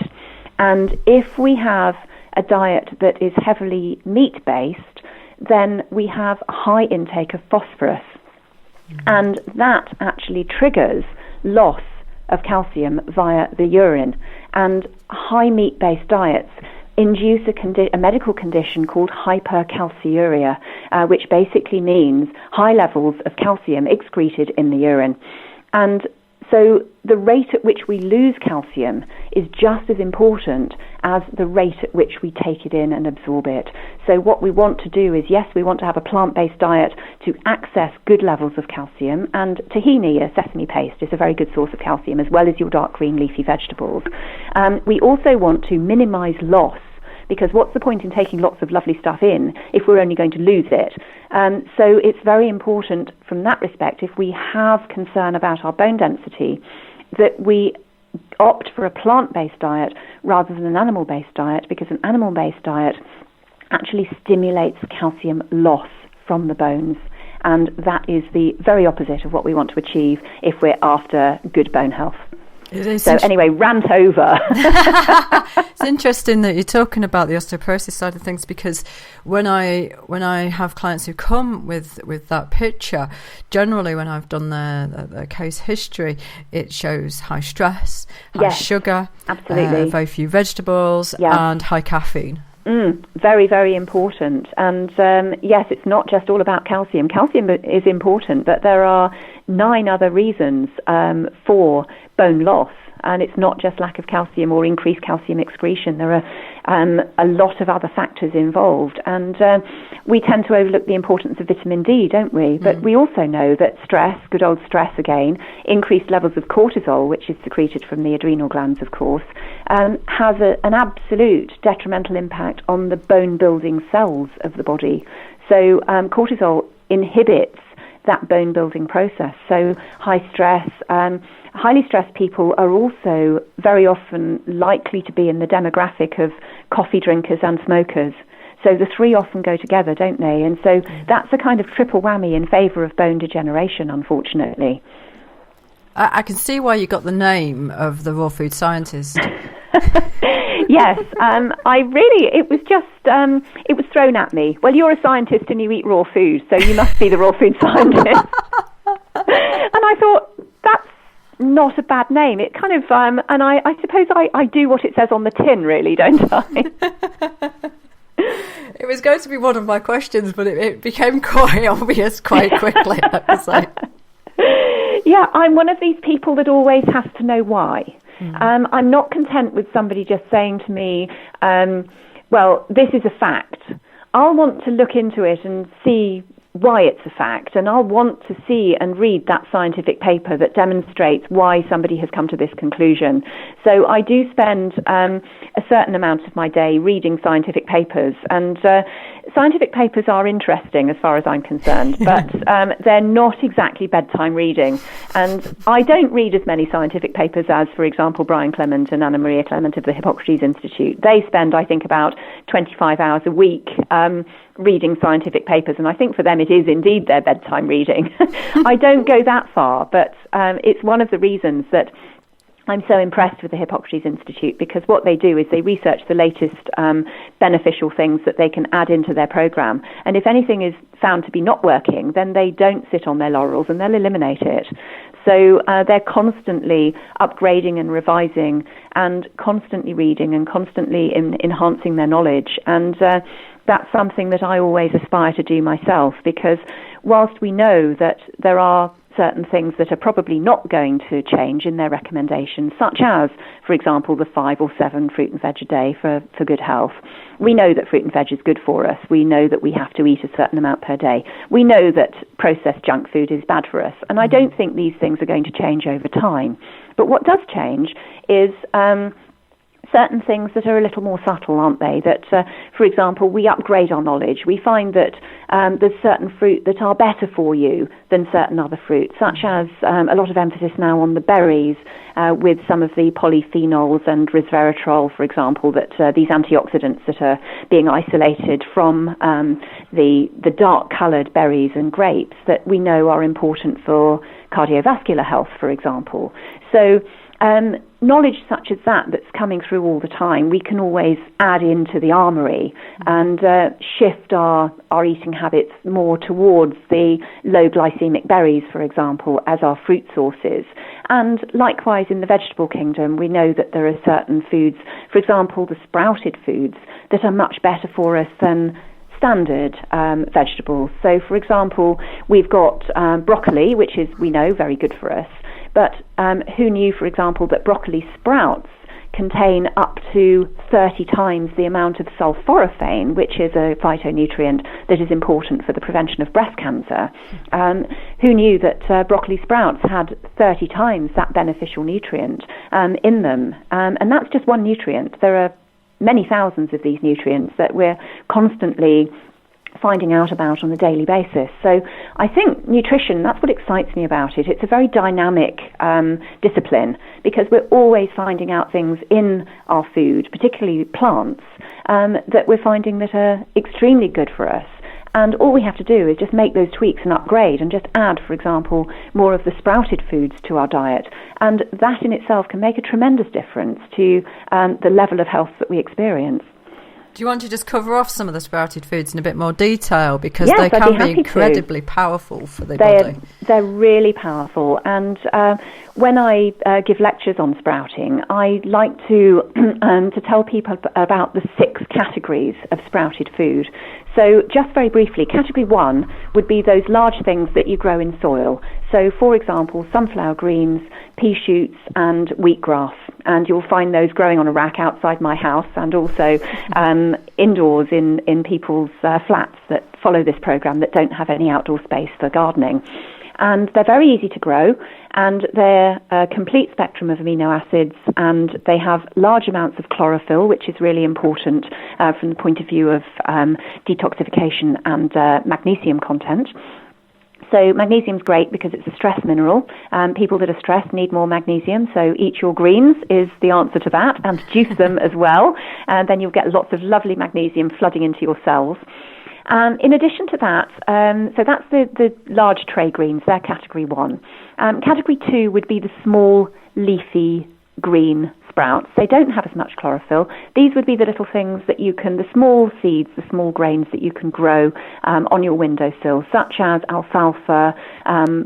And if we have a diet that is heavily meat-based, then we have a high intake of phosphorus. And that actually triggers loss of calcium via the urine. And high meat-based diets induce a medical condition called hypercalciuria, which basically means high levels of calcium excreted in the urine. And so the rate at which we lose calcium is just as important as the rate at which we take it in and absorb it. So what we want to do is, yes, we want to have a plant-based diet to access good levels of calcium, and tahini, a sesame paste, is a very good source of calcium, as well as your dark green leafy vegetables. We also want to minimize loss, because what's the point in taking lots of lovely stuff in if we're only going to lose it? So it's very important from that respect, if we have concern about our bone density, that we opt for a plant-based diet rather than an animal-based diet, because an animal-based diet actually stimulates calcium loss from the bones. And that is the very opposite of what we want to achieve if we're after good bone health. So anyway, rant over. It's interesting that you're talking about the osteoporosis side of things, because when I have clients who come with that picture, generally when I've done their case history, it shows high stress, high sugar, absolutely, very few vegetables, and high caffeine. Very, very important. And yes, it's not just all about calcium. Calcium is important, but there are 9 other reasons for bone loss. And it's not just lack of calcium or increased calcium excretion. There are a lot of other factors involved. And we tend to overlook the importance of vitamin D, don't we? But we also know that stress, good old stress again, increased levels of cortisol, which is secreted from the adrenal glands, of course, has an absolute detrimental impact on the bone-building cells of the body. So cortisol inhibits that bone-building process. So high stress, highly stressed people are also very often likely to be in the demographic of coffee drinkers and smokers. So the 3 often go together, don't they? And so that's a kind of triple whammy in favour of bone degeneration, unfortunately. I can see why you got the name of the raw food scientist. Yes, it was just, it was thrown at me. Well, you're a scientist and you eat raw food, so you must be the raw food scientist. And I thought, that's not a bad name. It kind of, and I suppose I do what it says on the tin, really, don't I? It was going to be one of my questions, but it became quite obvious quite quickly, I have to say. Yeah, I'm one of these people that always has to know why. I'm not content with somebody just saying to me, well, this is a fact. I'll want to look into it and see why it's a fact, and I'll want to see and read that scientific paper that demonstrates why somebody has come to this conclusion. So I do spend a certain amount of my day reading scientific papers, and scientific papers are interesting as far as I'm concerned, but they're not exactly bedtime reading. And I don't read as many scientific papers as, for example, Brian Clement and Anna Maria Clement of the Hippocrates Institute. They spend, I think, about 25 hours a week reading scientific papers, and I think for them it is indeed their bedtime reading. I don't go that far, but it's one of the reasons that I'm so impressed with the Hippocrates Institute, because what they do is they research the latest beneficial things that they can add into their program. And if anything is found to be not working, then they don't sit on their laurels and they'll eliminate it. So they're constantly upgrading and revising and constantly reading and constantly enhancing their knowledge. And that's something that I always aspire to do myself, because whilst we know that there are certain things that are probably not going to change in their recommendations, such as, for example, the 5 or 7 fruit and veg a day for good health. We know that fruit and veg is good for us. We know that we have to eat a certain amount per day. We know that processed junk food is bad for us. And I don't think these things are going to change over time. But what does change is certain things that are a little more subtle, aren't they? That, for example, we upgrade our knowledge. We find that there's certain fruit that are better for you than certain other fruits, such as a lot of emphasis now on the berries with some of the polyphenols and resveratrol, for example, that these antioxidants that are being isolated from the dark-coloured berries and grapes that we know are important for cardiovascular health, for example. So knowledge such as that's coming through all the time, we can always add into the armoury and shift our eating habits more towards the low glycemic berries, for example, as our fruit sources. And likewise in the vegetable kingdom, we know that there are certain foods, for example, the sprouted foods, that are much better for us than standard vegetables. So, for example, we've got broccoli, which is, we know, very good for us. But who knew, for example, that broccoli sprouts contain up to 30 times the amount of sulforaphane, which is a phytonutrient that is important for the prevention of breast cancer? Who knew that broccoli sprouts had 30 times that beneficial nutrient in them? And that's just one nutrient. There are many thousands of these nutrients that we're constantly finding out about on a daily basis. So I think nutrition, that's what excites me about it. It's a very dynamic discipline, because we're always finding out things in our food, particularly plants, that we're finding that are extremely good for us. And all we have to do is just make those tweaks and upgrade and just add, for example, more of the sprouted foods to our diet. And that in itself can make a tremendous difference to the level of health that we experience. Do you want to just cover off some of the sprouted foods in a bit more detail? Because yes, they can be incredibly powerful for the body. They're really powerful. And when I give lectures on sprouting, I like to tell people about the 6 categories of sprouted food. So just very briefly, category 1 would be those large things that you grow in soil. So, for example, sunflower greens, pea shoots and wheatgrass. And you'll find those growing on a rack outside my house and also indoors in people's flats that follow this program that don't have any outdoor space for gardening. And they're very easy to grow, and they're a complete spectrum of amino acids, and they have large amounts of chlorophyll, which is really important from the point of view of detoxification and magnesium content. So magnesium's great because it's a stress mineral. People that are stressed need more magnesium, so eat your greens is the answer to that, and juice them as well, and then you'll get lots of lovely magnesium flooding into your cells. In addition to that, so that's the large tray greens, they're category 1. Category 2 would be the small leafy green sprouts, they don't have as much chlorophyll. These would be the little things that the small seeds, the small grains that you can grow on your windowsill, such as alfalfa,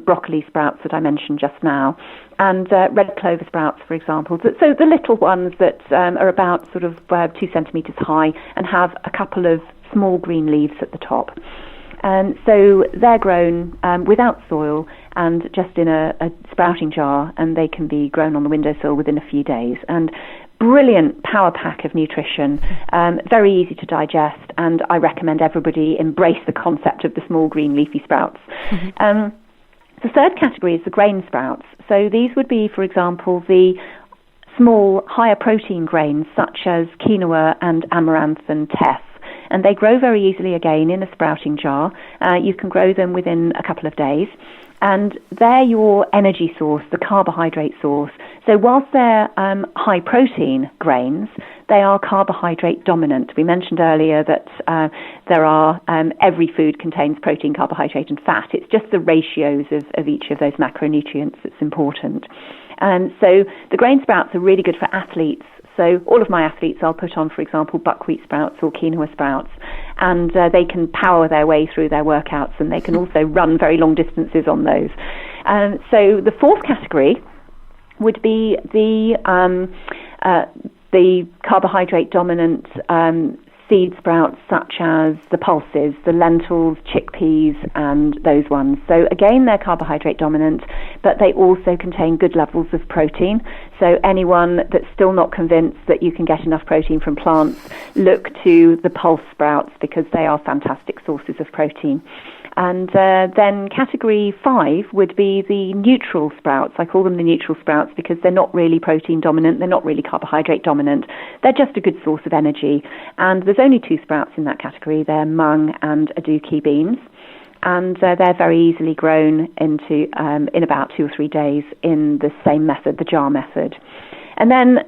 broccoli sprouts that I mentioned just now, and red clover sprouts, for example. So the little ones that are about sort of 2 centimetres high and have a couple of small green leaves at the top. So they're grown without soil and just in a sprouting jar, and they can be grown on the windowsill within a few days. And brilliant power pack of nutrition, very easy to digest, and I recommend everybody embrace the concept of the small green leafy sprouts. Mm-hmm. The third category is the grain sprouts. So these would be, for example, the small, higher protein grains such as quinoa and amaranth and teff. And they grow very easily again in a sprouting jar. You can grow them within a couple of days. And they're your energy source, the carbohydrate source. So whilst they're high protein grains, they are carbohydrate dominant. We mentioned earlier that every food contains protein, carbohydrate and fat. It's just the ratios of each of those macronutrients that's important. So the grain sprouts are really good for athletes. So all of my athletes I'll put on, for example, buckwheat sprouts or quinoa sprouts, and they can power their way through their workouts, and they can also run very long distances on those. So the fourth category would be the carbohydrate dominant seed sprouts such as the pulses, the lentils, chickpeas, and those ones. So again, they're carbohydrate dominant, but they also contain good levels of protein. So anyone that's still not convinced that you can get enough protein from plants, look to the pulse sprouts because they are fantastic sources of protein. And then category 5 would be the neutral sprouts. I call them the neutral sprouts because they're not really protein dominant, they're not really carbohydrate dominant. They're just a good source of energy. And there's only 2 sprouts in that category. They're mung and aduki beans. And they're very easily grown into in about 2 or 3 days in the same method, the jar method. And then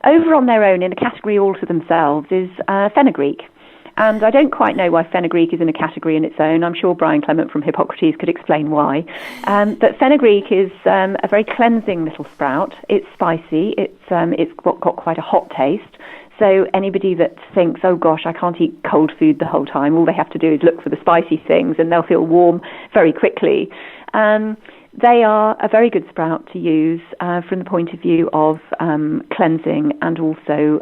over on their own, in a category all to themselves, is fenugreek. And I don't quite know why fenugreek is in a category in its own. I'm sure Brian Clement from Hippocrates could explain why. But fenugreek is a very cleansing little sprout. It's spicy. It's got quite a hot taste. So anybody that thinks, oh gosh, I can't eat cold food the whole time, all they have to do is look for the spicy things and they'll feel warm very quickly. They are a very good sprout to use from the point of view of cleansing, and also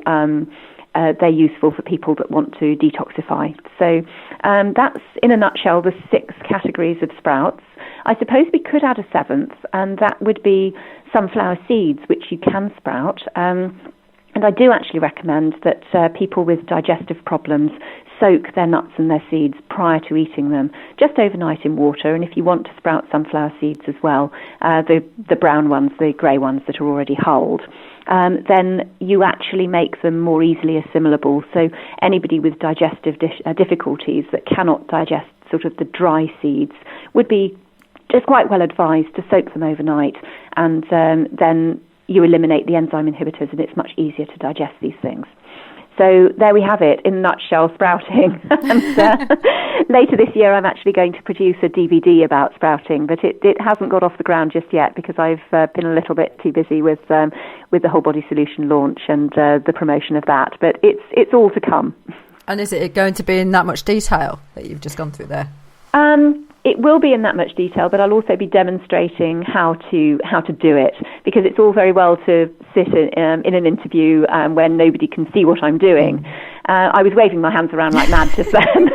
they're useful for people that want to detoxify. So that's, in a nutshell, the 6 categories of sprouts. I suppose we could add a 7th, and that would be sunflower seeds, which you can sprout. And I do actually recommend that people with digestive problems soak their nuts and their seeds prior to eating them, just overnight in water. And if you want to sprout sunflower seeds as well, the brown ones, the grey ones that are already hulled, then you actually make them more easily assimilable. So anybody with digestive difficulties that cannot digest sort of the dry seeds would be just quite well advised to soak them overnight, and then you eliminate the enzyme inhibitors, and it's much easier to digest these things. So there we have it, in a nutshell, sprouting. And later this year I'm actually going to produce a DVD about sprouting, but it hasn't got off the ground just yet because I've been a little bit too busy with the Whole Body Solution launch and the promotion of that. But it's all to come. And is it going to be in that much detail that you've just gone through there? It will be in that much detail, but I'll also be demonstrating how to do it, because it's all very well to sit in an interview when nobody can see what I'm doing. I was waving my hands around like mad just then.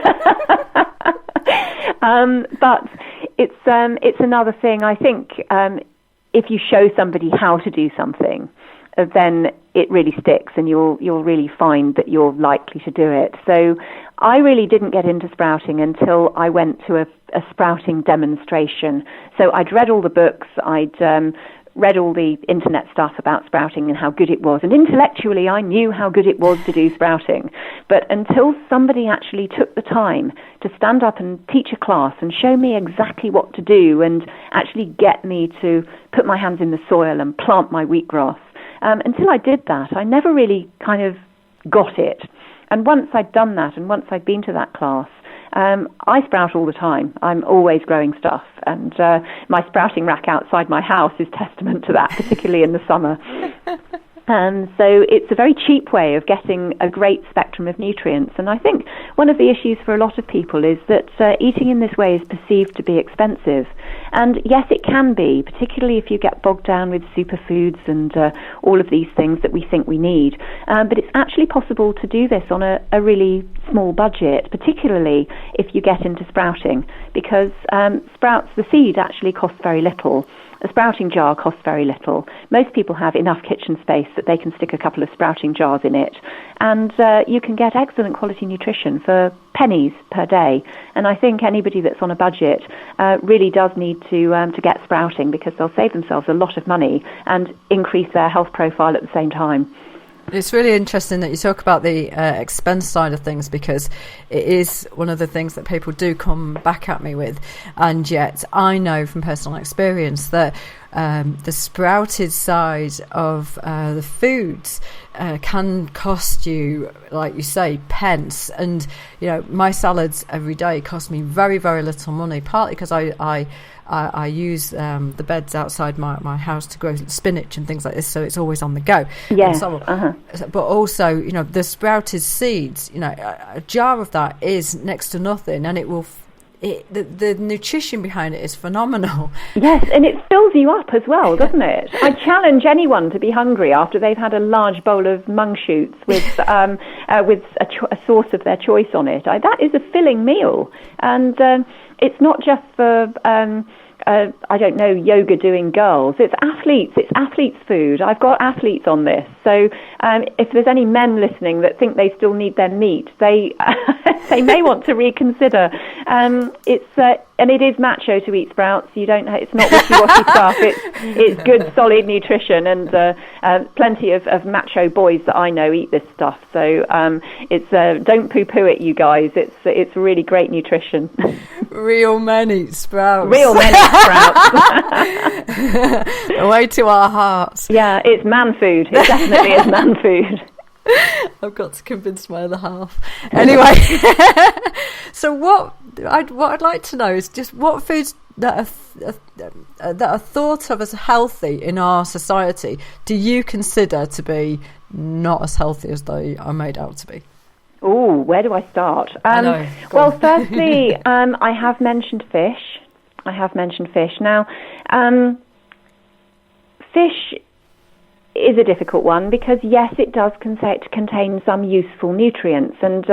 But it's another thing. I think if you show somebody how to do something, then it really sticks, and you'll really find that you're likely to do it. So I really didn't get into sprouting until I went to a sprouting demonstration. So I'd read all the books, I'd read all the internet stuff about sprouting and how good it was, and intellectually I knew how good it was to do sprouting. But until somebody actually took the time to stand up and teach a class and show me exactly what to do and actually get me to put my hands in the soil and plant my wheatgrass, until I did that, I never really kind of got it. And once I'd done that, and once I'd been to that class, I sprout all the time. I'm always growing stuff, and my sprouting rack outside my house is testament to that, particularly in the summer. So it's a very cheap way of getting a great spectrum of nutrients. And I think one of the issues for a lot of people is that eating in this way is perceived to be expensive. And yes, it can be, particularly if you get bogged down with superfoods and all of these things that we think we need. But it's actually possible to do this on a really small budget, particularly if you get into sprouting, because sprouts, the seed actually costs very little. A sprouting jar costs very little. Most people have enough kitchen space that they can stick a couple of sprouting jars in it, and you can get excellent quality nutrition for pennies per day. And I think anybody that's on a budget really does need to get sprouting, because they'll save themselves a lot of money and increase their health profile at the same time. It's really interesting that you talk about the expense side of things, because it is one of the things that people do come back at me with. And yet I know from personal experience that the sprouted side of the foods can cost you, like you say, pence. And, my salads every day cost me very, very little money, partly because I use the beds outside my house to grow spinach and things like this, so it's always on the go. Yeah. But also, the sprouted seeds, a jar of that is next to nothing, and the nutrition behind it is phenomenal. Yes, and it fills you up as well, doesn't it? I challenge anyone to be hungry after they've had a large bowl of mung shoots with a sauce of their choice on it. That is a filling meal, and it's not just for yoga doing girls. It's athletes food. I've got athletes on this. So if there's any men listening that think they still need their meat, they they may want to reconsider. And it is macho to eat sprouts. It's not wishy-washy stuff. It's good, solid nutrition, and plenty of macho boys that I know eat this stuff. So don't poo-poo it, you guys. It's really great nutrition. Real men eat sprouts. Real men eat sprouts. Away to our hearts. Yeah, it's man food. It definitely is man food. I've got to convince my other half. Anyway, so what I'd like to know is just what foods that are thought of as healthy in our society do you consider to be not as healthy as they are made out to be? Oh, where do I start? Well, firstly, I have mentioned fish. Now, fish is a difficult one because, yes, it does contain some useful nutrients, and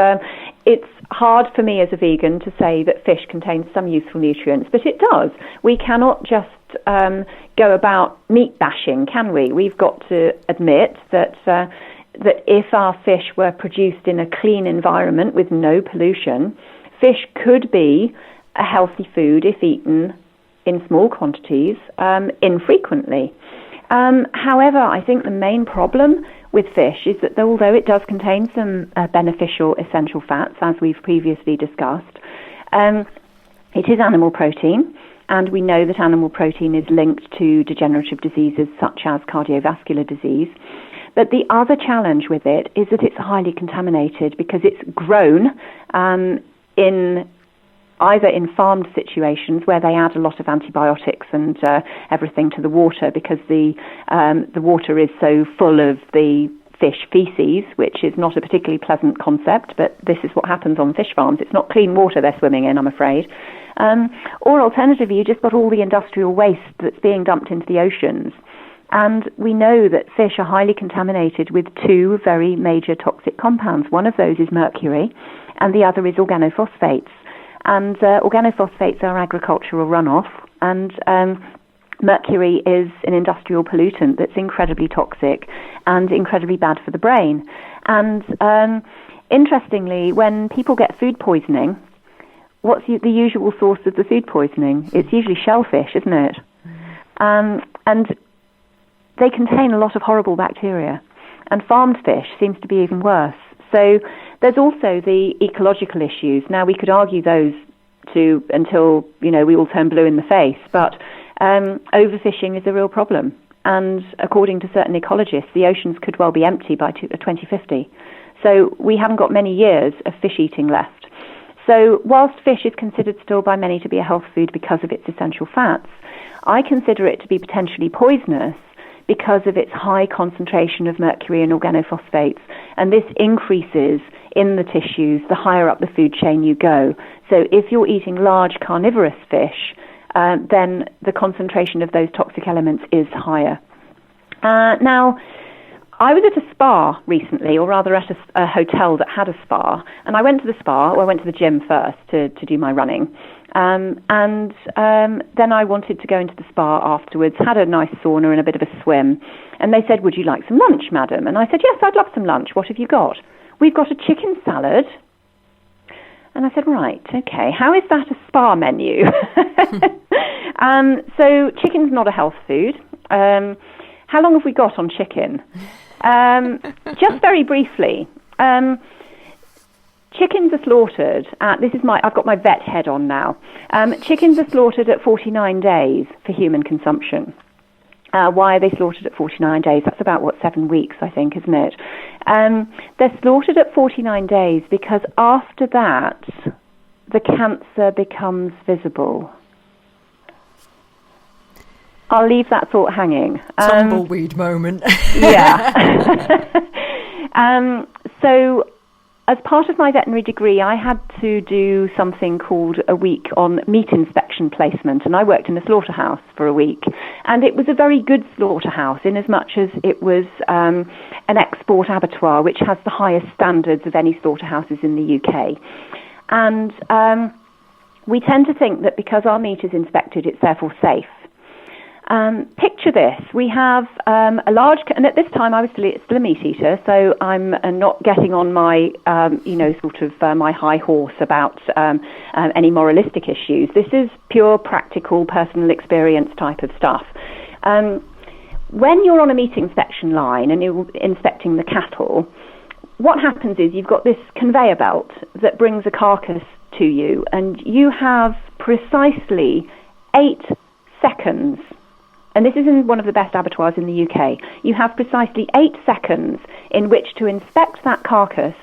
it's hard for me as a vegan to say that fish contains some useful nutrients, but it does. We cannot just go about meat bashing, can we? We've got to admit that if our fish were produced in a clean environment with no pollution, fish could be a healthy food if eaten in small quantities, infrequently. However, I think the main problem with fish is that although it does contain some beneficial essential fats, as we've previously discussed, it is animal protein, and we know that animal protein is linked to degenerative diseases such as cardiovascular disease. But the other challenge with it is that it's highly contaminated because it's grown either in farmed situations where they add a lot of antibiotics and everything to the water because the water is so full of the fish feces, which is not a particularly pleasant concept, but this is what happens on fish farms. It's not clean water they're swimming in, I'm afraid. Or alternatively, you've just got all the industrial waste that's being dumped into the oceans. And we know that fish are highly contaminated with two very major toxic compounds. One of those is mercury, and the other is organophosphates. And organophosphates are agricultural runoff, and mercury is an industrial pollutant that's incredibly toxic and incredibly bad for the brain. And interestingly, when people get food poisoning, what's the usual source of the food poisoning? It's usually shellfish, isn't it? And they contain a lot of horrible bacteria, and farmed fish seems to be even worse. So there's also the ecological issues. Now, we could argue those until we all turn blue in the face, but overfishing is a real problem. And according to certain ecologists, the oceans could well be empty by 2050. So we haven't got many years of fish eating left. So whilst fish is considered still by many to be a health food because of its essential fats, I consider it to be potentially poisonous because of its high concentration of mercury and organophosphates. And this increases in the tissues the higher up the food chain you go. So if you're eating large carnivorous fish, then the concentration of those toxic elements is higher. Now, I was at a spa recently, or rather at a hotel that had a spa, and I went to the spa, or I went to the gym first to do my running, and then I wanted to go into the spa afterwards, had a nice sauna and a bit of a swim, and they said, "Would you like some lunch, madam?" And I said, "Yes, I'd love some lunch. What have you got?" "We've got a chicken salad." And I said, "Right, okay, how is that a spa menu?" So chicken's not a health food. How long have we got on chicken? Just very briefly, chickens are slaughtered at, I've got my vet head on now. Chickens are slaughtered at 49 days for human consumption. Why are they slaughtered at 49 days? That's about, 7 weeks, I think, isn't it? They're slaughtered at 49 days because after that, the cancer becomes visible. I'll leave that thought hanging. Tumbleweed moment. Yeah. So as part of my veterinary degree, I had to do something called a week on meat inspection placement, and I worked in a slaughterhouse for a week. And it was a very good slaughterhouse in as much as it was an export abattoir, which has the highest standards of any slaughterhouses in the UK. And we tend to think that because our meat is inspected, it's therefore safe. Picture this. We have a large, and at this time I was still a meat eater, so I'm not getting on my, my high horse about any moralistic issues. This is pure practical personal experience type of stuff. When you're on a meat inspection line and you're inspecting the cattle, what happens is you've got this conveyor belt that brings a carcass to you, and you have precisely 8 seconds. And this is in one of the best abattoirs in the UK. You have precisely 8 seconds in which to inspect that carcass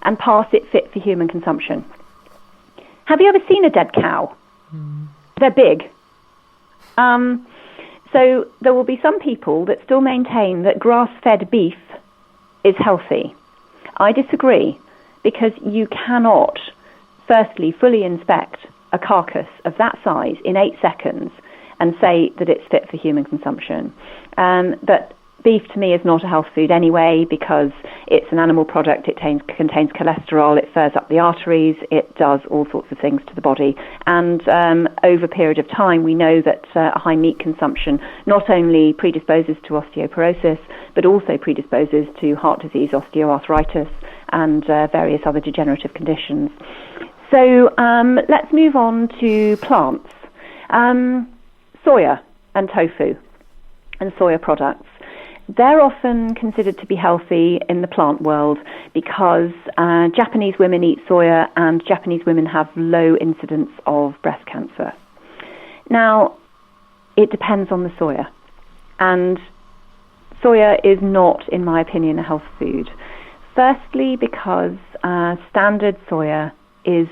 and pass it fit for human consumption. Have you ever seen a dead cow? They're big. So there will be some people that still maintain that grass-fed beef is healthy. I disagree, because you cannot, firstly, fully inspect a carcass of that size in 8 seconds and say that it's fit for human consumption. But beef to me is not a health food anyway, because it's an animal product, it contains cholesterol, it furs up the arteries, it does all sorts of things to the body. And over a period of time, we know that high meat consumption not only predisposes to osteoporosis, but also predisposes to heart disease, osteoarthritis, and various other degenerative conditions. So let's move on to plants. Soya and tofu and soya products. They're often considered to be healthy in the plant world because Japanese women eat soya and Japanese women have low incidence of breast cancer. Now, it depends on the soya. And soya is not, in my opinion, a health food. Firstly, because standard soya is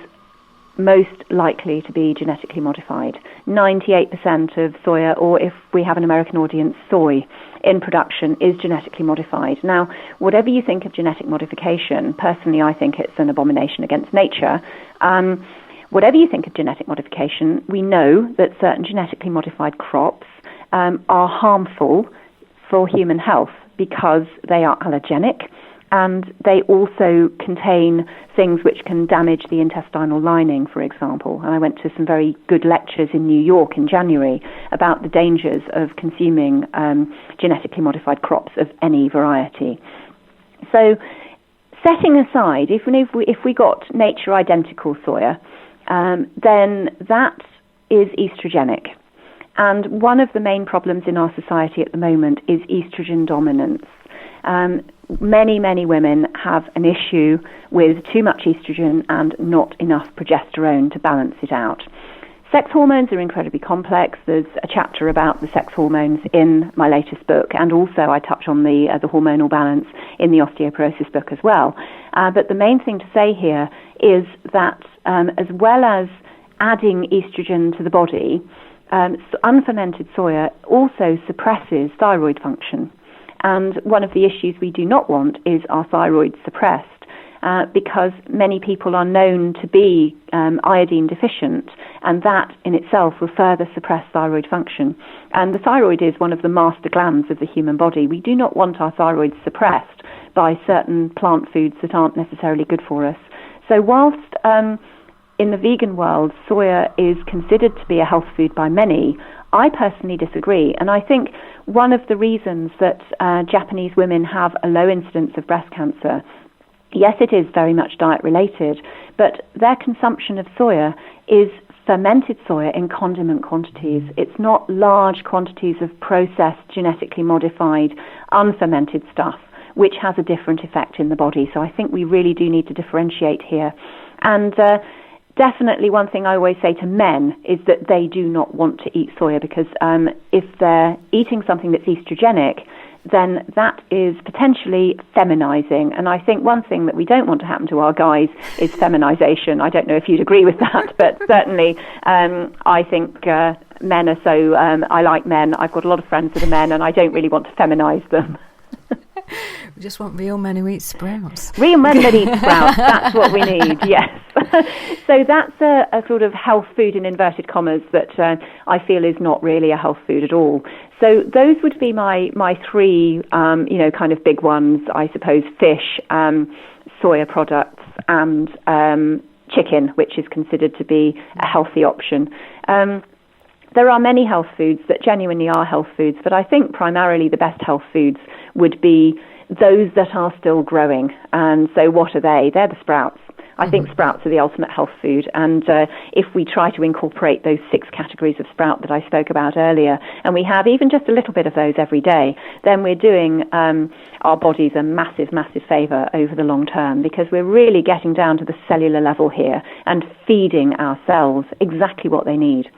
most likely to be genetically modified. 98% of soya, or if we have an American audience, soy in production is genetically modified. Now, whatever you think of genetic modification, personally I think it's an abomination against nature. Whatever you think of genetic modification, we know that certain genetically modified crops are harmful for human health because they are allergenic, and they also contain things which can damage the intestinal lining, for example. And I went to some very good lectures in New York in January about the dangers of consuming genetically modified crops of any variety. So setting aside, if we got nature identical soya, then that is estrogenic. And one of the main problems in our society at the moment is estrogen dominance. Many women have an issue with too much estrogen and not enough progesterone to balance it out. Sex hormones are incredibly complex. There's a chapter about the sex hormones in my latest book, and also I touch on the hormonal balance in the osteoporosis book as well. But the main thing to say here is that as well as adding estrogen to the body, unfermented soya also suppresses thyroid function. And one of the issues we do not want is our thyroid suppressed, because many people are known to be iodine deficient, and that in itself will further suppress thyroid function. And the thyroid is one of the master glands of the human body. We do not want our thyroid suppressed by certain plant foods that aren't necessarily good for us. So whilst in the vegan world, soya is considered to be a health food by many, I personally disagree. And I think one of the reasons that Japanese women have a low incidence of breast cancer, yes, it is very much diet related, but their consumption of soya is fermented soya in condiment quantities. It's not large quantities of processed, genetically modified, unfermented stuff, which has a different effect in the body. So I think we really do need to differentiate here. And definitely one thing I always say to men is that they do not want to eat soya, because if they're eating something that's estrogenic, then that is potentially feminizing. And I think one thing that we don't want to happen to our guys is feminization. I don't know if you'd agree with that, but certainly I think men are so, I like men. I've got a lot of friends that are men, and I don't really want to feminize them. We just want real men who eat sprouts. Real men that eat sprouts, that's what we need, yes. So that's a sort of health food in inverted commas that I feel is not really a health food at all. So those would be my three, kind of big ones, I suppose: fish, soya products, and chicken, which is considered to be a healthy option. There are many health foods that genuinely are health foods, but I think primarily the best health foods would be those that are still growing. And so what are they? They're the sprouts. I think sprouts are the ultimate health food. And if we try to incorporate those 6 categories of sprout that I spoke about earlier, and we have even just a little bit of those every day, then we're doing our bodies a massive, massive favour over the long term, because we're really getting down to the cellular level here and feeding our cells exactly what they need.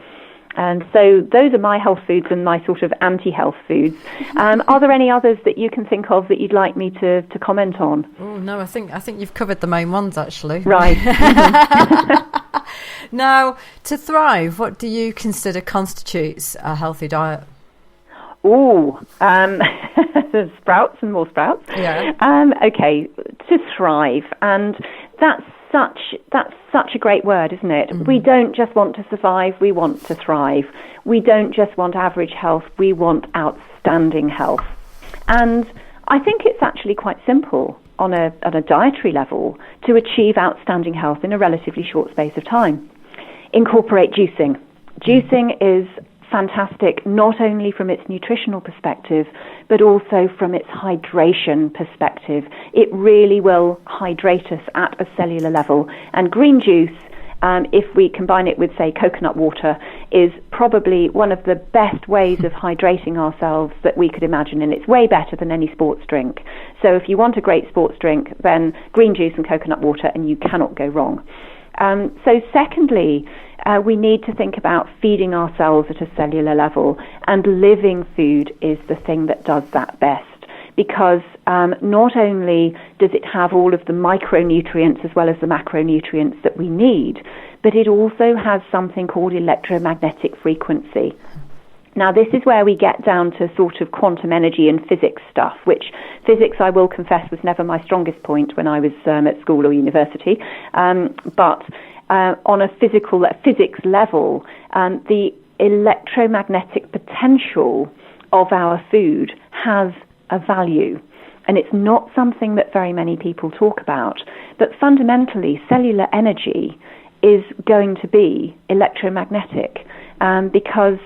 And so those are my health foods and my sort of anti-health foods. Are there any others that you can think of that you'd like me to comment on? Oh, no, I think you've covered the main ones, actually. Right. Now, to thrive, what do you consider constitutes a healthy diet? Oh, sprouts and more sprouts. Yeah. Okay, to thrive, and that's such a great word, isn't it? Mm-hmm. We don't just want to survive, we want to thrive. We don't just want average health, we want outstanding health. And I think it's actually quite simple on a dietary level to achieve outstanding health in a relatively short space of time. Incorporate juicing. Juicing is fantastic, not only from its nutritional perspective, but also from its hydration perspective. It really will hydrate us at a cellular level. And green juice, if we combine it with, say, coconut water, is probably one of the best ways of hydrating ourselves that we could imagine, and it's way better than any sports drink. So if you want a great sports drink, then green juice and coconut water, and you cannot go wrong. So secondly, we need to think about feeding ourselves at a cellular level, and living food is the thing that does that best, because not only does it have all of the micronutrients as well as the macronutrients that we need, but it also has something called electromagnetic frequency. Now, this is where we get down to sort of quantum energy and physics stuff, which physics, I will confess, was never my strongest point when I was at school or university. But on a physics level, the electromagnetic potential of our food has a value. And it's not something that very many people talk about. But fundamentally, cellular energy is going to be electromagnetic, because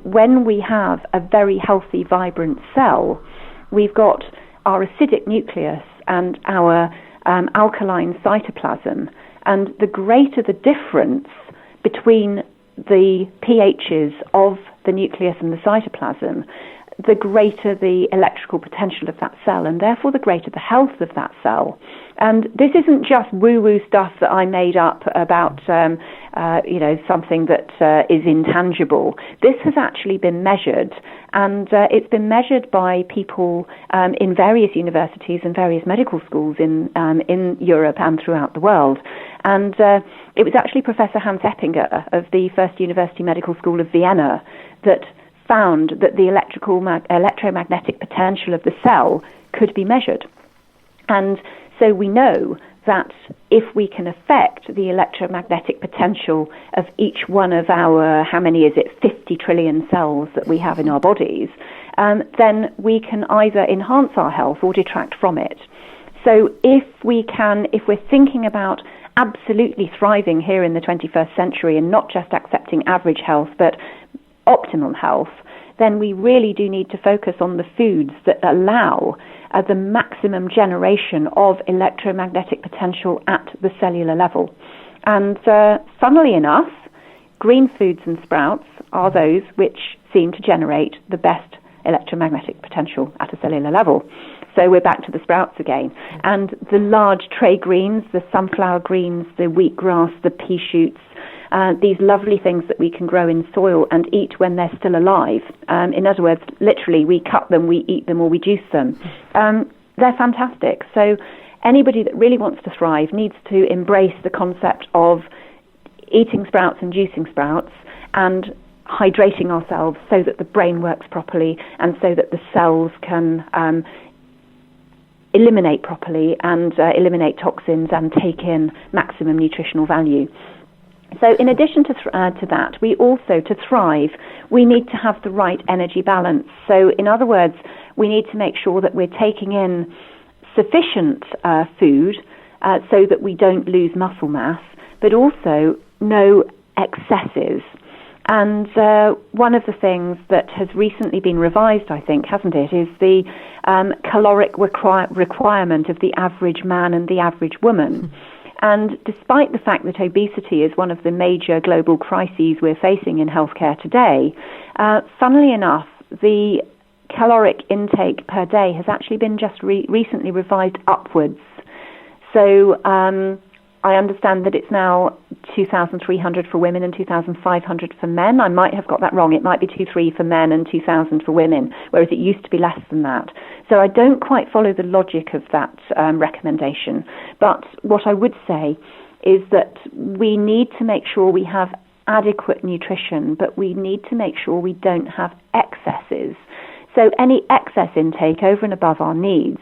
when we have a very healthy, vibrant cell, we've got our acidic nucleus and our alkaline cytoplasm. And the greater the difference between the pHs of the nucleus and the cytoplasm, the greater the electrical potential of that cell, and therefore the greater the health of that cell. And this isn't just woo-woo stuff that I made up about, something that is intangible. This has actually been measured, and it's been measured by people in various universities and various medical schools in Europe and throughout the world. And it was actually Professor Hans Eppinger of the First University Medical School of Vienna that found that the electromagnetic potential of the cell could be measured. And so we know that if we can affect the electromagnetic potential of each one of our, 50 trillion cells that we have in our bodies, then we can either enhance our health or detract from it. So if we're thinking about absolutely thriving here in the 21st century and not just accepting average health, but optimal health, then we really do need to focus on the foods that allow the maximum generation of electromagnetic potential at the cellular level. And funnily enough, green foods and sprouts are those which seem to generate the best electromagnetic potential at a cellular level. So we're back to the sprouts again. And the large tray greens, the sunflower greens, the wheatgrass, the pea shoots, these lovely things that we can grow in soil and eat when they're still alive. In other words, literally, we cut them, we eat them, or we juice them. They're fantastic. So anybody that really wants to thrive needs to embrace the concept of eating sprouts and juicing sprouts and hydrating ourselves so that the brain works properly and so that the cells can eliminate properly and eliminate toxins and take in maximum nutritional value. So in addition to that, we also, to thrive, we need to have the right energy balance. So in other words, we need to make sure that we're taking in sufficient food so that we don't lose muscle mass, but also no excesses. And one of the things that has recently been revised, I think, hasn't it, is the caloric requirement of the average man and the average woman. And despite the fact that obesity is one of the major global crises we're facing in healthcare today, funnily enough, the caloric intake per day has actually been just recently revised upwards. So I understand that it's now 2,300 for women and 2,500 for men. I might have got that wrong. It might be 2,300 for men and 2,000 for women, whereas it used to be less than that. So I don't quite follow the logic of that recommendation. But what I would say is that we need to make sure we have adequate nutrition, but we need to make sure we don't have excesses. So any excess intake over and above our needs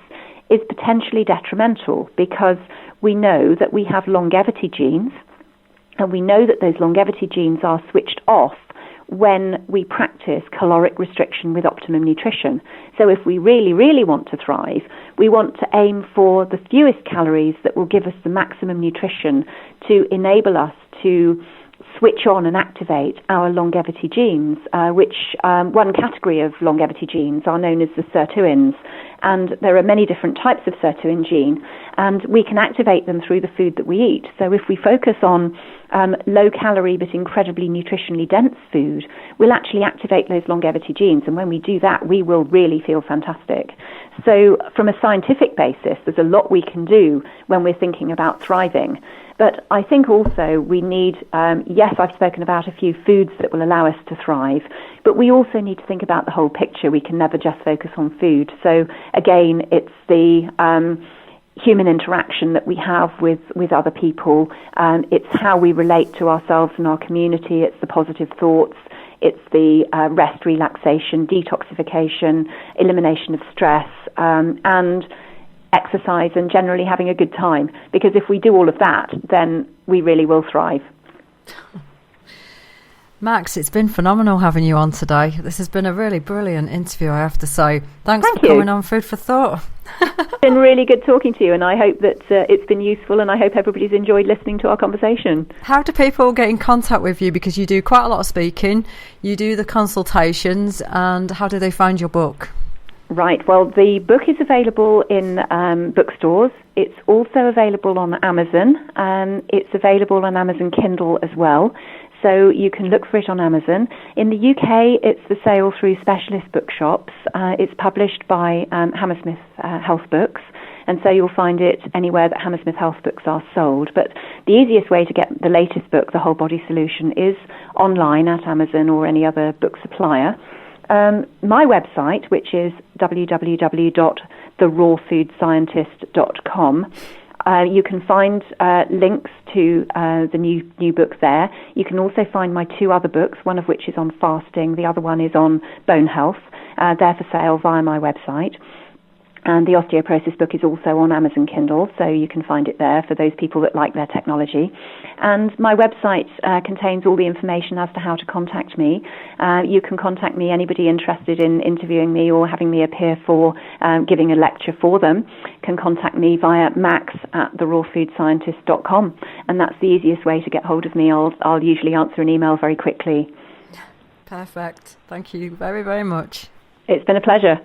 is potentially detrimental because we know that we have longevity genes, and we know that those longevity genes are switched off when we practice caloric restriction with optimum nutrition. So if we really, really want to thrive, we want to aim for the fewest calories that will give us the maximum nutrition to enable us to switch on and activate our longevity genes, which one category of longevity genes are known as the sirtuins. And there are many different types of sirtuin gene, and we can activate them through the food that we eat. So if we focus on low-calorie but incredibly nutritionally dense food, we'll actually activate those longevity genes, and when we do that, we will really feel fantastic. So from a scientific basis, there's a lot we can do when we're thinking about thriving. But I think also we need, yes, I've spoken about a few foods that will allow us to thrive, but we also need to think about the whole picture. We can never just focus on food. So again, it's the human interaction that we have with other people. It's how we relate to ourselves and our community. It's the positive thoughts. It's the rest, relaxation, detoxification, elimination of stress, and exercise and generally having a good time. Because if we do all of that, then we really will thrive. Max, it's been phenomenal having you on today. This has been a really brilliant interview, I have to say. Thanks for coming on Food for Thought. It's been really good talking to you, and I hope that it's been useful, and I hope everybody's enjoyed listening to our conversation. How do people get in contact with you? Because you do quite a lot of speaking, you do the consultations, and how do they find your book? Right, well, the book is available in bookstores. It's also available on Amazon. It's available on Amazon Kindle as well. So you can look for it on Amazon. In the UK, it's for sale through specialist bookshops. It's published by Hammersmith Health Books, and so you'll find it anywhere that Hammersmith Health Books are sold. But the easiest way to get the latest book, The Whole Body Solution, is online at Amazon or any other book supplier. My website, which is www.therawfoodscientist.com, you can find links to the new book there. You can also find my 2 other books, one of which is on fasting, the other one is on bone health. They're for sale via my website. And the osteoporosis book is also on Amazon Kindle, so you can find it there for those people that like their technology. And my website contains all the information as to how to contact me. You can contact me, anybody interested in interviewing me or having me appear for giving a lecture for them, can contact me via max@therawfoodscientist.com. And that's the easiest way to get hold of me. I'll usually answer an email very quickly. Perfect. Thank you very, very much. It's been a pleasure.